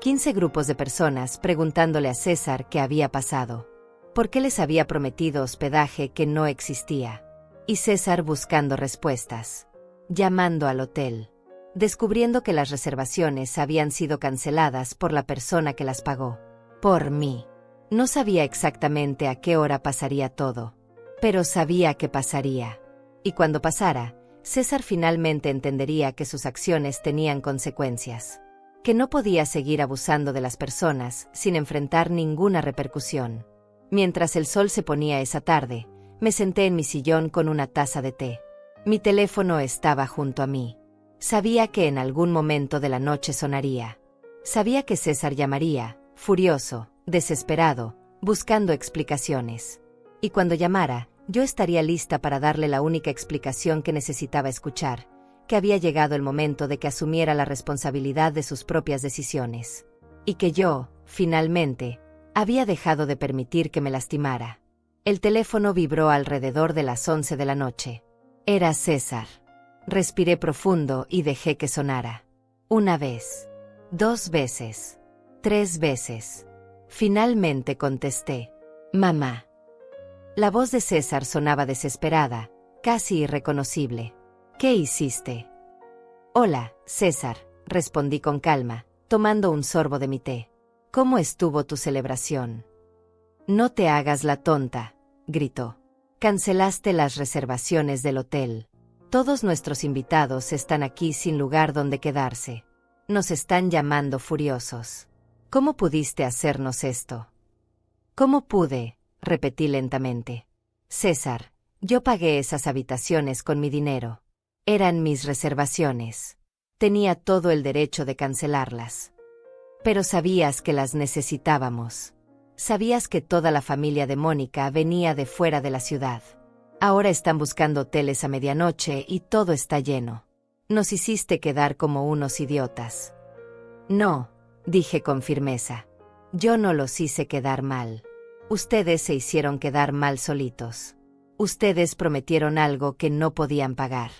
15 grupos de personas preguntándole a César qué había pasado. ¿Por qué les había prometido hospedaje que no existía? Y César buscando respuestas. Llamando al hotel. Descubriendo que las reservaciones habían sido canceladas por la persona que las pagó. Por mí. No sabía exactamente a qué hora pasaría todo. Pero sabía que pasaría. Y cuando pasara, César finalmente entendería que sus acciones tenían consecuencias. Que no podía seguir abusando de las personas sin enfrentar ninguna repercusión. Mientras el sol se ponía esa tarde, me senté en mi sillón con una taza de té. Mi teléfono estaba junto a mí. Sabía que en algún momento de la noche sonaría. Sabía que César llamaría, furioso, desesperado, buscando explicaciones. Y cuando llamara, yo estaría lista para darle la única explicación que necesitaba escuchar, que había llegado el momento de que asumiera la responsabilidad de sus propias decisiones. Y que yo, finalmente, había dejado de permitir que me lastimara. El teléfono vibró alrededor de las 11 de la noche. Era César. Respiré profundo y dejé que sonara. Una vez. 2 veces. 3 veces. Finalmente contesté. Mamá. La voz de César sonaba desesperada, casi irreconocible. ¿Qué hiciste? Hola, César, respondí con calma, tomando un sorbo de mi té. ¿Cómo estuvo tu celebración? No te hagas la tonta, gritó. Cancelaste las reservaciones del hotel. Todos nuestros invitados están aquí sin lugar donde quedarse. Nos están llamando furiosos. ¿Cómo pudiste hacernos esto? ¿Cómo pude? Repetí lentamente. César, yo pagué esas habitaciones con mi dinero. Eran mis reservaciones. Tenía todo el derecho de cancelarlas. Pero sabías que las necesitábamos. Sabías que toda la familia de Mónica venía de fuera de la ciudad. Ahora están buscando hoteles a medianoche y todo está lleno. Nos hiciste quedar como unos idiotas. No, dije con firmeza. Yo no los hice quedar mal. Ustedes se hicieron quedar mal solitos. Ustedes prometieron algo que no podían pagar.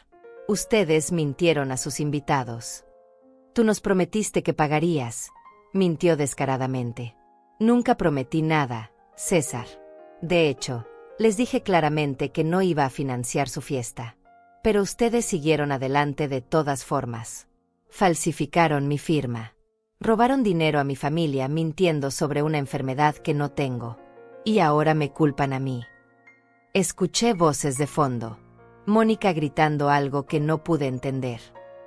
Ustedes mintieron a sus invitados. Tú nos prometiste que pagarías, mintió descaradamente. Nunca prometí nada, César. De hecho, les dije claramente que no iba a financiar su fiesta. Pero ustedes siguieron adelante de todas formas. Falsificaron mi firma. Robaron dinero a mi familia mintiendo sobre una enfermedad que no tengo. Y ahora me culpan a mí. Escuché voces de fondo. Mónica gritando algo que no pude entender.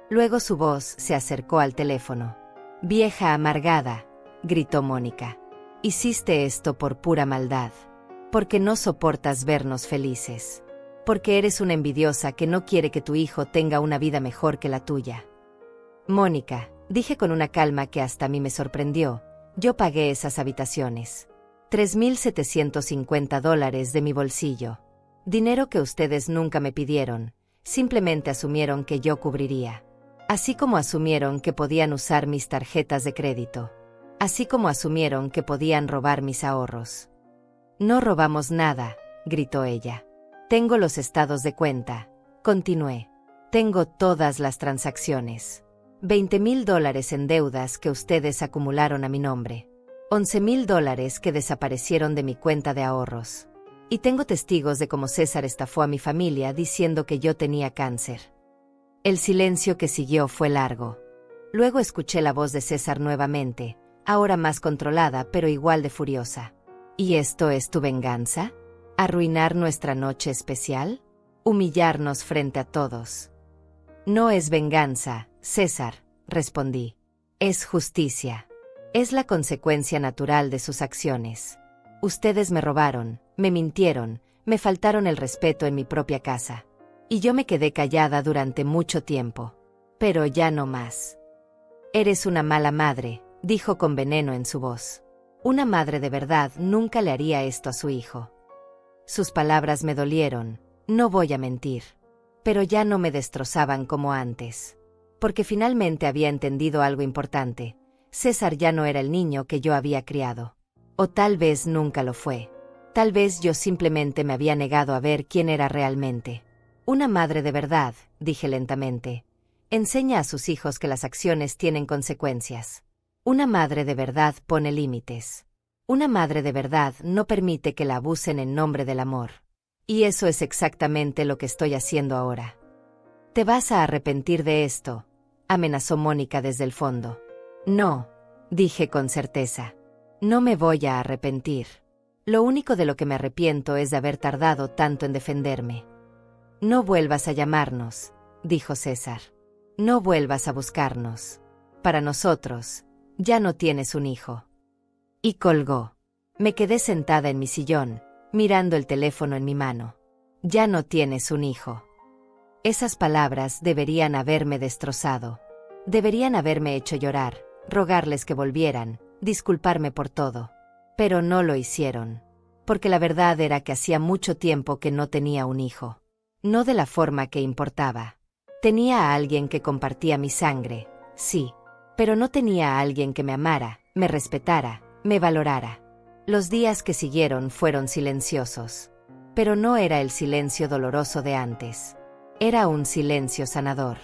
Luego su voz se acercó al teléfono. «Vieja amargada», gritó Mónica. «Hiciste esto por pura maldad. Porque no soportas vernos felices. Porque eres una envidiosa que no quiere que tu hijo tenga una vida mejor que la tuya». «Mónica», dije con una calma que hasta a mí me sorprendió, «yo pagué esas habitaciones. $3,750 de mi bolsillo. Dinero que ustedes nunca me pidieron, simplemente asumieron que yo cubriría. Así como asumieron que podían usar mis tarjetas de crédito. Así como asumieron que podían robar mis ahorros». «No robamos nada», gritó ella. «Tengo los estados de cuenta», continué. «Tengo todas las transacciones. $20,000 en deudas que ustedes acumularon a mi nombre. $11,000 que desaparecieron de mi cuenta de ahorros. Y tengo testigos de cómo César estafó a mi familia diciendo que yo tenía cáncer». El silencio que siguió fue largo. Luego escuché la voz de César nuevamente, ahora más controlada pero igual de furiosa. «¿Y esto es tu venganza? ¿Arruinar nuestra noche especial? ¿Humillarnos frente a todos?» «No es venganza, César», respondí. «Es justicia. Es la consecuencia natural de sus acciones. Ustedes me robaron, me mintieron, me faltaron el respeto en mi propia casa. Y yo me quedé callada durante mucho tiempo. Pero ya no más». «Eres una mala madre», dijo con veneno en su voz. «Una madre de verdad nunca le haría esto a su hijo». Sus palabras me dolieron, no voy a mentir. Pero ya no me destrozaban como antes. Porque finalmente había entendido algo importante. César ya no era el niño que yo había criado. O tal vez nunca lo fue. Tal vez yo simplemente me había negado a ver quién era realmente. «Una madre de verdad», dije lentamente, «enseña a sus hijos que las acciones tienen consecuencias. Una madre de verdad pone límites. Una madre de verdad no permite que la abusen en nombre del amor. Y eso es exactamente lo que estoy haciendo ahora». «Te vas a arrepentir de esto», amenazó Mónica desde el fondo. «No», dije con certeza. «No me voy a arrepentir. Lo único de lo que me arrepiento es de haber tardado tanto en defenderme». «No vuelvas a llamarnos», dijo César. «No vuelvas a buscarnos. Para nosotros, ya no tienes un hijo». Y colgó. Me quedé sentada en mi sillón, mirando el teléfono en mi mano. «Ya no tienes un hijo». Esas palabras deberían haberme destrozado. Deberían haberme hecho llorar, rogarles que volvieran, disculparme por todo. Pero no lo hicieron. Porque la verdad era que hacía mucho tiempo que no tenía un hijo. No de la forma que importaba. Tenía a alguien que compartía mi sangre, sí. Pero no tenía a alguien que me amara, me respetara, me valorara. Los días que siguieron fueron silenciosos. Pero no era el silencio doloroso de antes. Era un silencio sanador.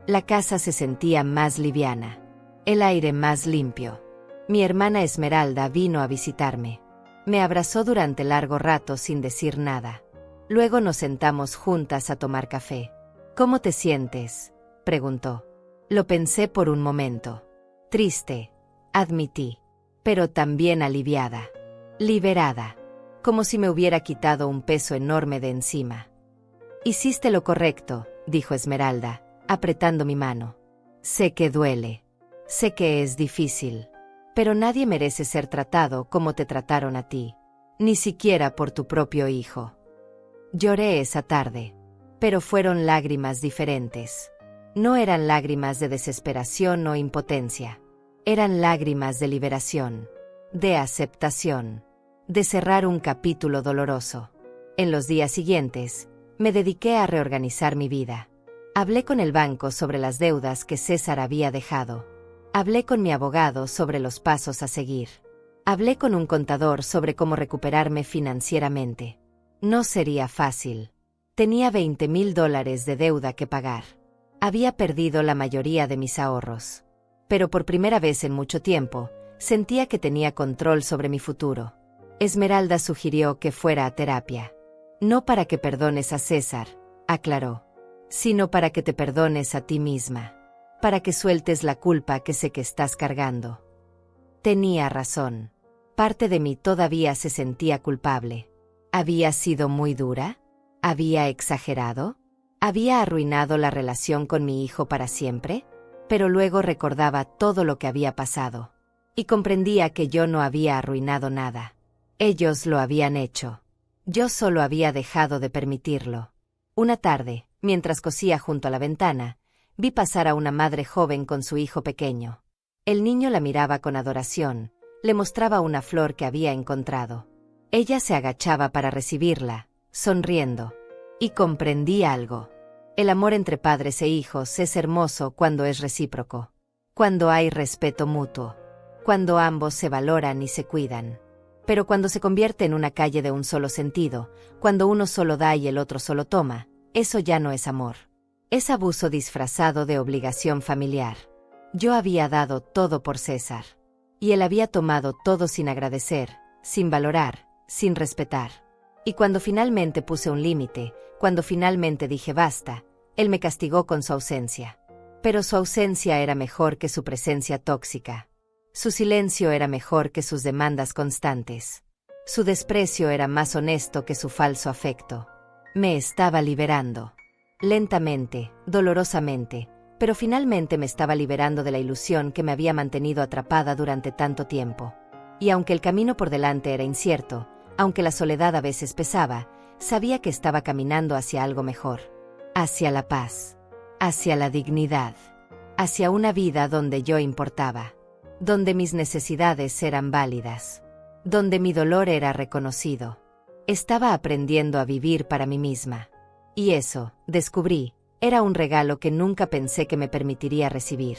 La casa se sentía más liviana. El aire más limpio. Mi hermana Esmeralda vino a visitarme. Me abrazó durante largo rato sin decir nada. Luego nos sentamos juntas a tomar café. «¿Cómo te sientes?», preguntó. Lo pensé por un momento. Triste, admití. Pero también aliviada. Liberada. Como si me hubiera quitado un peso enorme de encima. «Hiciste lo correcto», dijo Esmeralda, apretando mi mano. «Sé que duele. Sé que es difícil. Pero nadie merece ser tratado como te trataron a ti. Ni siquiera por tu propio hijo». Lloré esa tarde. Pero fueron lágrimas diferentes. No eran lágrimas de desesperación o impotencia. Eran lágrimas de liberación. De aceptación. De cerrar un capítulo doloroso. En los días siguientes, me dediqué a reorganizar mi vida. Hablé con el banco sobre las deudas que César había dejado. Hablé con mi abogado sobre los pasos a seguir. Hablé con un contador sobre cómo recuperarme financieramente. No sería fácil. Tenía $20,000 de deuda que pagar. Había perdido la mayoría de mis ahorros. Pero por primera vez en mucho tiempo, sentía que tenía control sobre mi futuro. Esmeralda sugirió que fuera a terapia. «No para que perdones a César», aclaró, «sino para que te perdones a ti misma. para que sueltes la culpa que sé que estás cargando. Tenía razón. Parte de mí todavía se sentía culpable. ¿Había sido muy dura? ¿Había exagerado? ¿Había arruinado la relación con mi hijo para siempre? Pero luego recordaba todo lo que había pasado. Y comprendía que yo no había arruinado nada. Ellos lo habían hecho. Yo solo había dejado de permitirlo. Una tarde, mientras cosía junto a la ventana, vi pasar a una madre joven con su hijo pequeño. El niño la miraba con adoración, le mostraba una flor que había encontrado. Ella se agachaba para recibirla, sonriendo. Y comprendí algo. El amor entre padres e hijos es hermoso cuando es recíproco. Cuando hay respeto mutuo. Cuando ambos se valoran y se cuidan. Pero cuando se convierte en una calle de un solo sentido, cuando uno solo da y el otro solo toma, eso ya no es amor. Es abuso disfrazado de obligación familiar. Yo había dado todo por César. Y él había tomado todo sin agradecer, sin valorar, sin respetar. Y cuando finalmente puse un límite, cuando finalmente dije basta, él me castigó con su ausencia. Pero su ausencia era mejor que su presencia tóxica. Su silencio era mejor que sus demandas constantes. Su desprecio era más honesto que su falso afecto. Me estaba liberando. Lentamente, dolorosamente, pero finalmente me estaba liberando de la ilusión que me había mantenido atrapada durante tanto tiempo. Y aunque el camino por delante era incierto, aunque la soledad a veces pesaba, sabía que estaba caminando hacia algo mejor. Hacia la paz. Hacia la dignidad. Hacia una vida donde yo importaba. Donde mis necesidades eran válidas. Donde mi dolor era reconocido. Estaba aprendiendo a vivir para mí misma. Y eso, descubrí, era un regalo que nunca pensé que me permitiría recibir.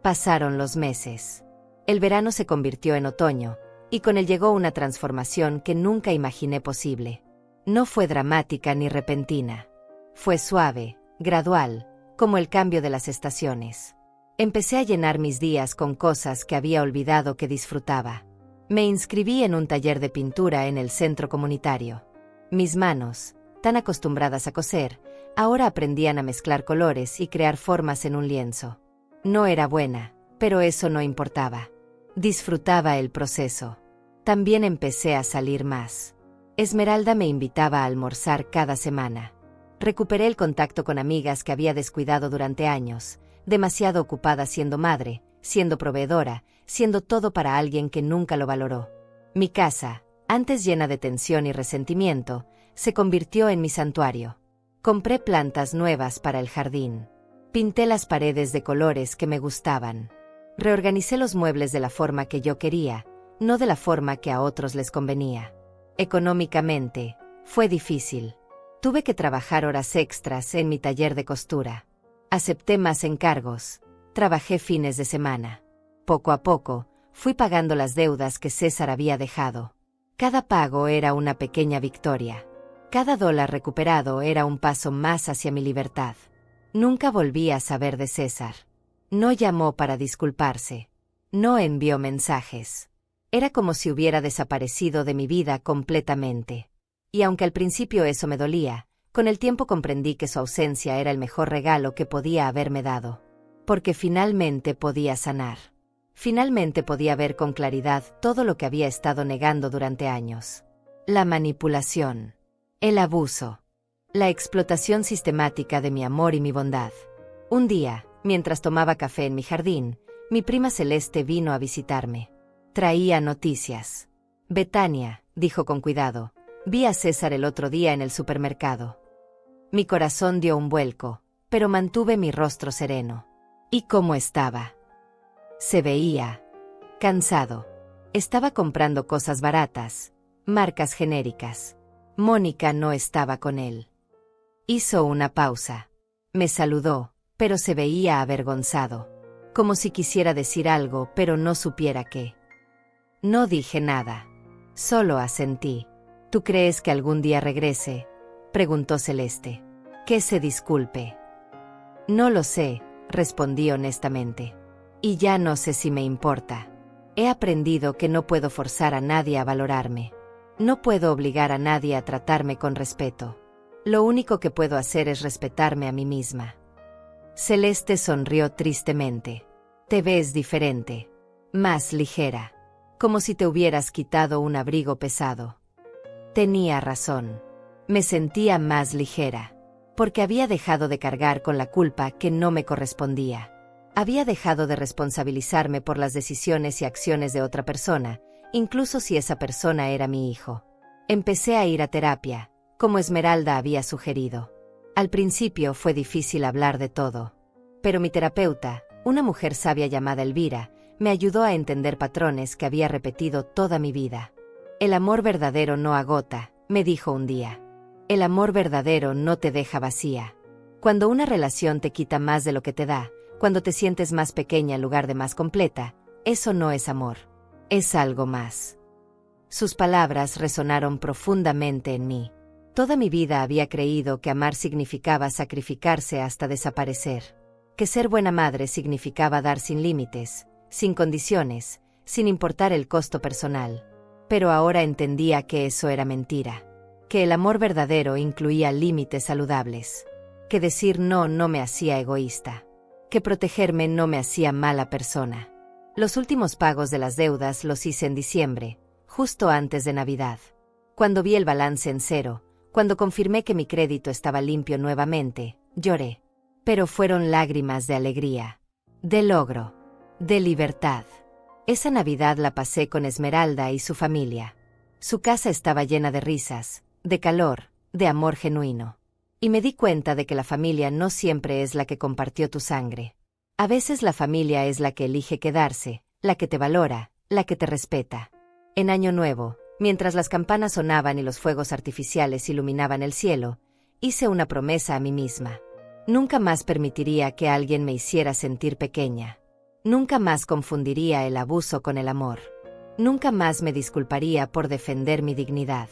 Pasaron los meses. El verano se convirtió en otoño, y con él llegó una transformación que nunca imaginé posible. No fue dramática ni repentina. Fue suave, gradual, como el cambio de las estaciones. Empecé a llenar mis días con cosas que había olvidado que disfrutaba. Me inscribí en un taller de pintura en el centro comunitario. Mis manos, tan acostumbradas a coser, ahora aprendían a mezclar colores y crear formas en un lienzo. No era buena, pero eso no importaba. Disfrutaba el proceso. También empecé a salir más. Esmeralda me invitaba a almorzar cada semana. Recuperé el contacto con amigas que había descuidado durante años, demasiado ocupada siendo madre, siendo proveedora, siendo todo para alguien que nunca lo valoró. Mi casa, antes llena de tensión y resentimiento, se convirtió en mi santuario. Compré plantas nuevas para el jardín. Pinté las paredes de colores que me gustaban. Reorganicé los muebles de la forma que yo quería, no de la forma que a otros les convenía. Económicamente, fue difícil. Tuve que trabajar horas extras en mi taller de costura. Acepté más encargos. Trabajé fines de semana. Poco a poco, fui pagando las deudas que César había dejado. Cada pago era una pequeña victoria. Cada dólar recuperado era un paso más hacia mi libertad. Nunca volví a saber de César. No llamó para disculparse. No envió mensajes. Era como si hubiera desaparecido de mi vida completamente. Y aunque al principio eso me dolía, con el tiempo comprendí que su ausencia era el mejor regalo que podía haberme dado. Porque finalmente podía sanar. Finalmente podía ver con claridad todo lo que había estado negando durante años. La manipulación. El abuso. La explotación sistemática de mi amor y mi bondad. Un día, mientras tomaba café en mi jardín, mi prima Celeste vino a visitarme. Traía noticias. Betania, dijo con cuidado, vi a César el otro día en el supermercado. Mi corazón dio un vuelco, pero mantuve mi rostro sereno. ¿Y cómo estaba? Se veía cansado. Estaba comprando cosas baratas, marcas genéricas. Mónica no estaba con él. Hizo una pausa. Me saludó, pero se veía avergonzado. Como si quisiera decir algo, pero no supiera qué. No dije nada. Solo asentí. ¿Tú crees que algún día regrese?, preguntó Celeste. Que se disculpe. No lo sé, respondí honestamente. Y ya no sé si me importa. He aprendido que no puedo forzar a nadie a valorarme. No puedo obligar a nadie a tratarme con respeto. Lo único que puedo hacer es respetarme a mí misma. Celeste sonrió tristemente. Te ves diferente. Más ligera. Como si te hubieras quitado un abrigo pesado. Tenía razón. Me sentía más ligera. Porque había dejado de cargar con la culpa que no me correspondía. Había dejado de responsabilizarme por las decisiones y acciones de otra persona, incluso si esa persona era mi hijo. Empecé a ir a terapia, como Esmeralda había sugerido. Al principio fue difícil hablar de todo. Pero mi terapeuta, una mujer sabia llamada Elvira, me ayudó a entender patrones que había repetido toda mi vida. El amor verdadero no agota, me dijo un día. El amor verdadero no te deja vacía. Cuando una relación te quita más de lo que te da, cuando te sientes más pequeña en lugar de más completa, eso no es amor. Es algo más. Sus palabras resonaron profundamente en mí. Toda mi vida había creído que amar significaba sacrificarse hasta desaparecer. Que ser buena madre significaba dar sin límites, sin condiciones, sin importar el costo personal. Pero ahora entendía que eso era mentira. Que el amor verdadero incluía límites saludables. Que decir no me hacía egoísta. Que protegerme no me hacía mala persona. Los últimos pagos de las deudas los hice en diciembre, justo antes de Navidad. Cuando vi el balance en cero, cuando confirmé que mi crédito estaba limpio nuevamente, lloré. Pero fueron lágrimas de alegría, de logro, de libertad. Esa Navidad la pasé con Esmeralda y su familia. Su casa estaba llena de risas, de calor, de amor genuino. Y me di cuenta de que la familia no siempre es la que compartió tu sangre. A veces la familia es la que elige quedarse, la que te valora, la que te respeta. En Año Nuevo, mientras las campanas sonaban y los fuegos artificiales iluminaban el cielo, hice una promesa a mí misma. Nunca más permitiría que alguien me hiciera sentir pequeña. Nunca más confundiría el abuso con el amor. Nunca más me disculparía por defender mi dignidad.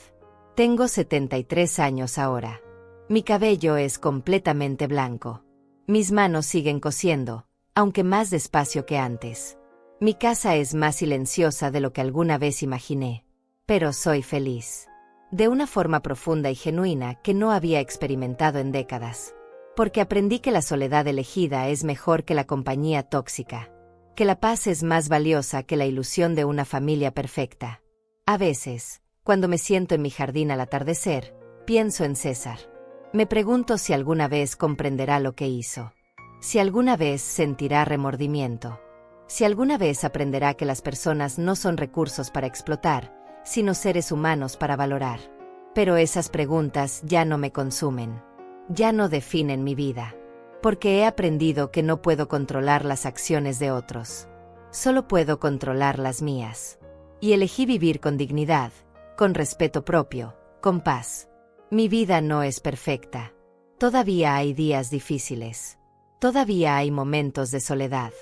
Tengo 73 años ahora. Mi cabello es completamente blanco. Mis manos siguen cosiendo, aunque más despacio que antes. Mi casa es más silenciosa de lo que alguna vez imaginé. Pero soy feliz. De una forma profunda y genuina que no había experimentado en décadas. Porque aprendí que la soledad elegida es mejor que la compañía tóxica. Que la paz es más valiosa que la ilusión de una familia perfecta. A veces, cuando me siento en mi jardín al atardecer, pienso en César. Me pregunto si alguna vez comprenderá lo que hizo. Si alguna vez sentirá remordimiento. Si alguna vez aprenderá que las personas no son recursos para explotar, sino seres humanos para valorar. Pero esas preguntas ya no me consumen. Ya no definen mi vida. Porque he aprendido que no puedo controlar las acciones de otros. Solo puedo controlar las mías. Y elegí vivir con dignidad, con respeto propio, con paz. Mi vida no es perfecta. Todavía hay días difíciles. Todavía hay momentos de soledad.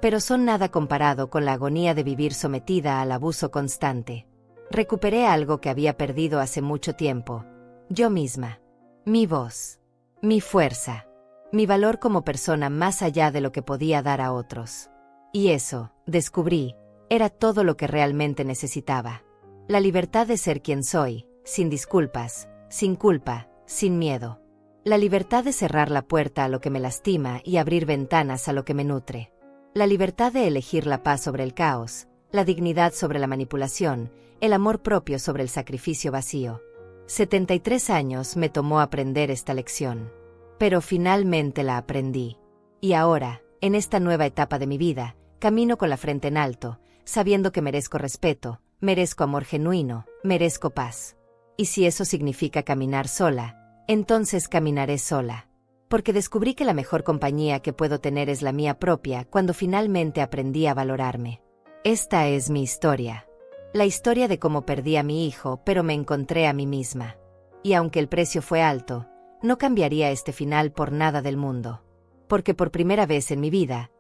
Pero son nada comparado con la agonía de vivir sometida al abuso constante. Recuperé algo que había perdido hace mucho tiempo. Yo misma. Mi voz. Mi fuerza. Mi valor como persona más allá de lo que podía dar a otros. Y eso, descubrí, era todo lo que realmente necesitaba. La libertad de ser quien soy, sin disculpas, sin culpa, sin miedo. La libertad de cerrar la puerta a lo que me lastima y abrir ventanas a lo que me nutre. La libertad de elegir la paz sobre el caos, la dignidad sobre la manipulación, el amor propio sobre el sacrificio vacío. 73 años me tomó aprender esta lección. Pero finalmente la aprendí. Y ahora, en esta nueva etapa de mi vida, camino con la frente en alto, sabiendo que merezco respeto, merezco amor genuino, merezco paz. Y si eso significa caminar sola, entonces caminaré sola. Porque descubrí que la mejor compañía que puedo tener es la mía propia cuando finalmente aprendí a valorarme. Esta es mi historia. La historia de cómo perdí a mi hijo, pero me encontré a mí misma. Y aunque el precio fue alto, no cambiaría este final por nada del mundo. Porque por primera vez en mi vida,